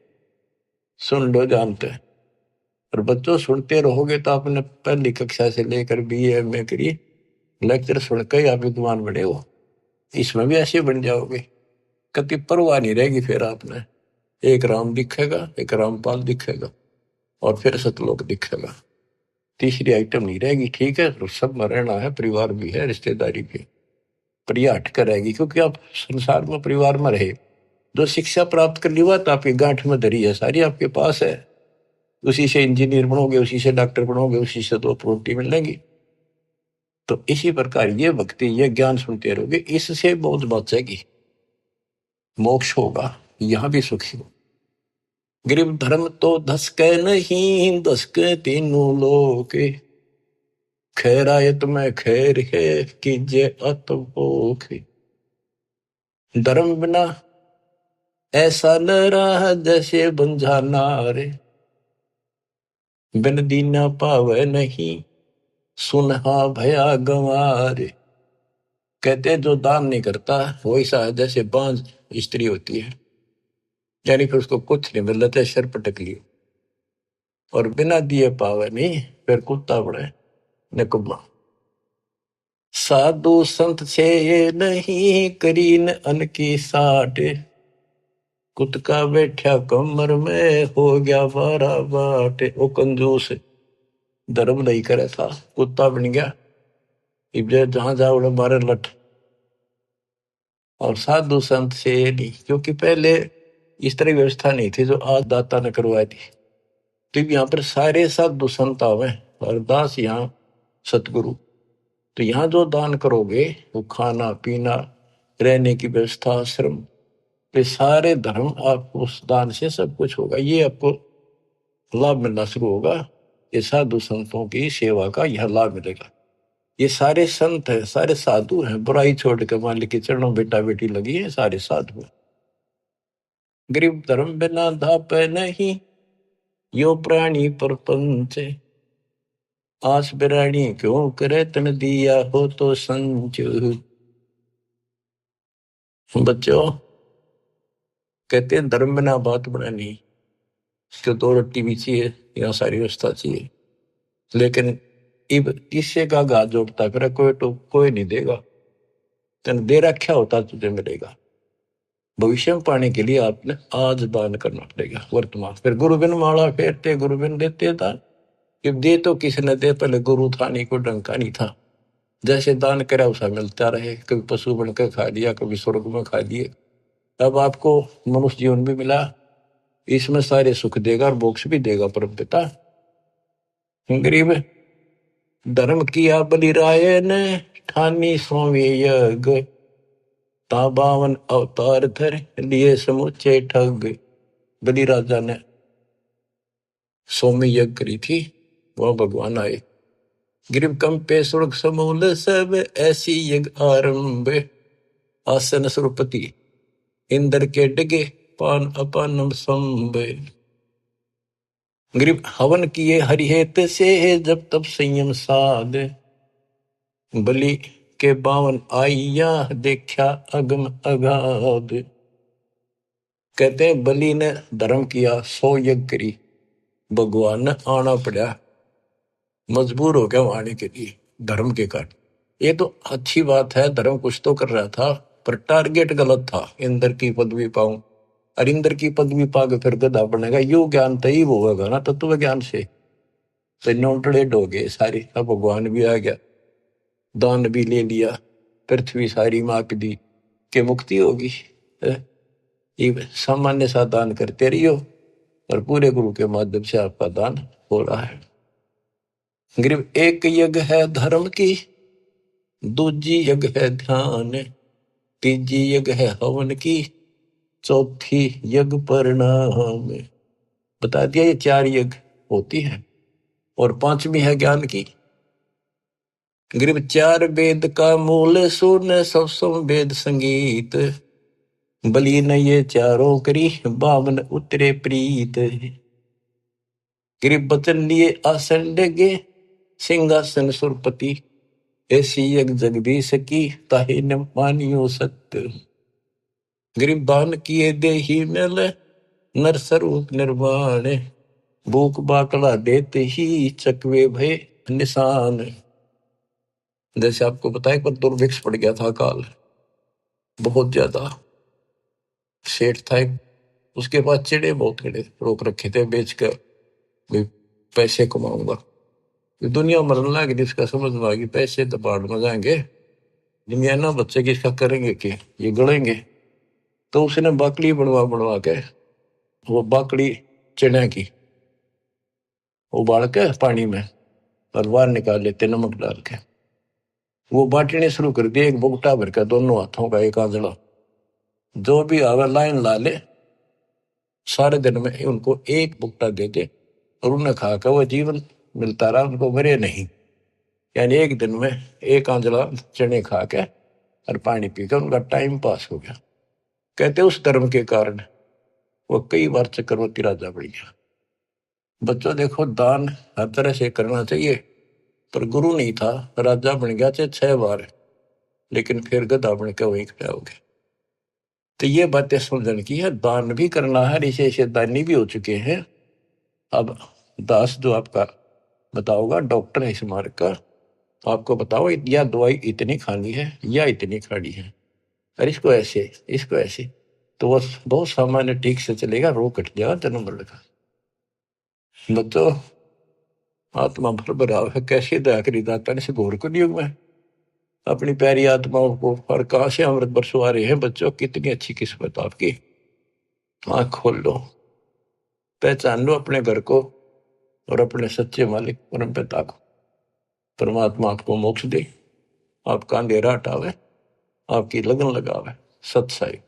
सुन लो, जानते हैं। और बच्चों सुनते रहोगे तो आपने पहली कक्षा से लेकर BA MA करिए, लेक्चर सुनकर ही आप विद्वान बने हो। इसमें भी ऐसे बन जाओगे, कति परवाह नहीं रहेगी। फिर आपने एक राम दिखेगा, एक रामपाल दिखेगा और फिर सतलोक दिखेगा, तीसरी आइटम नहीं रहेगी। ठीक है, तो सब में रहना है, परिवार भी है, रिश्तेदारी भी है, पर यह हटकर रहेगी, क्योंकि आप संसार में परिवार में रहे। जो शिक्षा प्राप्त कर ली बात आपकी गांठ में धरी है, सारी आपके पास है। उसी से इंजीनियर बनोगे, उसी से डॉक्टर बनोगे, उसी से 2 रोटी मिलेंगी। तो इसी प्रकार ये भक्ति, ये ज्ञान सुनते रहोगे, इससे बहुत बचेगी, मोक्ष होगा, यहां भी सुखी हो। गरीब धर्म तो धसके नहीं, धसके तीनों लोग, खैरायत में खैर है, कीजिए अतभोग। धर्म बिना ऐसा न रहा जैसे बंझा नारे, बिन दीना पावे नहीं, सुनहा भया गंवारे। कहते जो दान नहीं करता वो ऐसा है जैसे बांझ स्त्री होती है, यानी फिर उसको कुछ नहीं मिल रहा, सिर पटक लियो। और बिना दिए पावे नहीं, फिर कुत्ता बड़े निकम्मा। साधु संत छे नहीं, करीन अन की साठ, कुत्ता बैठा कमर में, हो गया 12 बाट। वो कंजूस धर्म नहीं करे था, कुत्ता बन गया, इब्जे जहां जाओ मारे लठ। और साधु संत से नहीं, क्योंकि पहले इस तरह व्यवस्था नहीं थी जो आज दाता ने करवाई थी। तो यहाँ पर सारे साधु संत आवे और दास यहाँ सतगुरु। तो यहाँ जो दान करोगे वो खाना पीना, रहने की व्यवस्था, आश्रम, ये सारे धर्म आपको उस दान से सब कुछ होगा। ये आपको लाभ मिलना शुरू होगा, ये साधु संतों की सेवा का यह लाभ मिलेगा। ये सारे संत है, सारे साधु हैं, बुराई छोड़ के मालिक के चरणों बेटा बेटी लगी है, सारे साधु हैं। गरीब धर्म बिना धाप नहीं, यो प्राणी परपंच, आस बिरानी क्यों करे तन दिया हो तो संच। बच्चों कहते हैं धर्म बिना बात बनानी, इसको 2 रोटी भी चाहिए, यहाँ सारी व्यवस्था चाहिए, लेकिन इब किससे का घात जोड़ता फिर कोई, तो कोई नहीं देगा, तेन दे रखा होता तुझे मिलेगा। भविष्य में पाने के लिए आपने आज दान करना पड़ेगा वर्तमान। फिर गुरु बिन माला फेरते, गुरु बिन देते दान। जब दे तो किसी ने दे, पहले गुरु था नहीं, को डंका नहीं था, जैसे दान करा उसा मिलता रहे। कभी पशु बनकर खा लिया, कभी स्वर्ग में खा लिए, अब आपको मनुष्य जीवन भी मिला, इसमें सारे सुख देगा और मोक्ष भी देगा परम पिता। गरीब धर्म किया बलिराय ने, ठानी सोवी यज्ञ, ता 52 अवतार धर लिए समुचे ठग। बलि राजा ने सोमी यज्ञ करी थी, वह भगवान आए। गरीब कंपे स्वर्ग समूल सब, ऐसी यज्ञ आरंभ, आसन सुरपति इंद्र के डिगे, पान अपानम संभ। गरीब हवन किए हरिहेत से जब तब संयम साध, बलि के बावन आइया देखा अगम अगाध। कहते हैं बलि ने धर्म किया, 100 यज्ञ करी, भगवान ने आना पड़ा, मजबूर हो गया वहां आने के लिए धर्म के कारण। ये तो अच्छी बात है, धर्म कुछ तो कर रहा था, पर टारगेट गलत था। इंद्र की पदवी पाऊं, और इंद्र की पदवी पाके फिर गधा बनेगा, यो ज्ञान तो ही होगा ना तत्व ज्ञान से। तो नोटड़ेड हो गए सारी। अब भगवान भी आ गया, दान भी ले लिया, पृथ्वी सारी माप दी के मुक्ति होगी। ये सामान्य सा दान करते रहियो, और पूरे गुरु के माध्यम से आपका दान हो रहा है। गरीब एक यज्ञ है धर्म की, दूजी यज्ञ है ध्यान, तीजी यज्ञ है हवन की, चौथी यज्ञ परिणाम। बता दिया ये 4 यज्ञ होती है, और 5वीं है ज्ञान की। गरीब 4 वेद का मूल सुन, सब वेद संगीत, बलि न ये चारों करी, बामन उतरे प्रीत। गरीब बचन लिए आसन डगे, सिंहासन सुरपति, ऐसी यज्ञ जगदीश की, ताहि न मानियो सत्य। गरीब बान किए देही मेल, नर स्वरूप निर्वाण, भूख बाकड़ा देते ही चकवे भय निशान। जैसे आपको बताया पर दुर्भिक्ष पड़ गया था काल, बहुत ज्यादा। सेठ था एक, उसके पास चिड़े बहुत खड़े रोक रखे थे बेच कर, भी पैसे कमाऊंगा। दुनिया मरने लगी, इसका समझ में आ गई पैसे तो बाढ़ में जाएंगे, दुनिया ना बच्चे की इसका करेंगे कि ये गड़ेंगे। तो उसने बाकड़ी बनवा बनवा के, वो बाकड़ी चिड़े की उबाल के पानी में और बाहर निकाल लेते नमक डाल के, वो बांटने शुरू कर दिए, एक बुगटा भर के दोनों हाथों का एक आंजला, जो भी आवे लाइन ला ले, सारे दिन में उनको एक बुगटा दे दे, और उन्हें खा कर वो जीवन मिलता रहा, उनको मरे नहीं। यानी एक दिन में एक आंजला चने खा के और पानी पीकर उनका टाइम पास हो गया। कहते उस धर्म के कारण वो कई बार चक्रवर्ती राजा बन गया। बच्चों देखो, दान हर तरह से करना चाहिए, पर गुरु नहीं था, राजा बन गया चाहे 6 बार, लेकिन फिर गधा बन के वहीं खड़ा हो गया। तो ये बातें समझने की है, दान भी करना है, ऐसे दानी भी हो चुके हैं। अब दास जो आपका बताओगा, डॉक्टर है इस मार्ग का, आपको बताओ या दवाई इतनी खानी है या इतनी खानी है, और इसको ऐसे इसको ऐसे, तो बस बहुत सामान्य ठीक से चलेगा, रोग कट जाएगा जन्म मरण का। बच्चों, आत्मा भर भराव है, कैसे दया करी दाता ने, से घोर को युग में अपनी प्यारी आत्माओं को, और कहां से अमृत बरसवा रहे हैं। बच्चों, कितनी अच्छी किस्मत आपकी। आंख खोल लो, पहचान लो अपने घर को और अपने सच्चे मालिक परम पिता को। परमात्मा आपको मोक्ष दे, आपका अंधेरा हटावे, आपकी लगन लगावे। सत साई।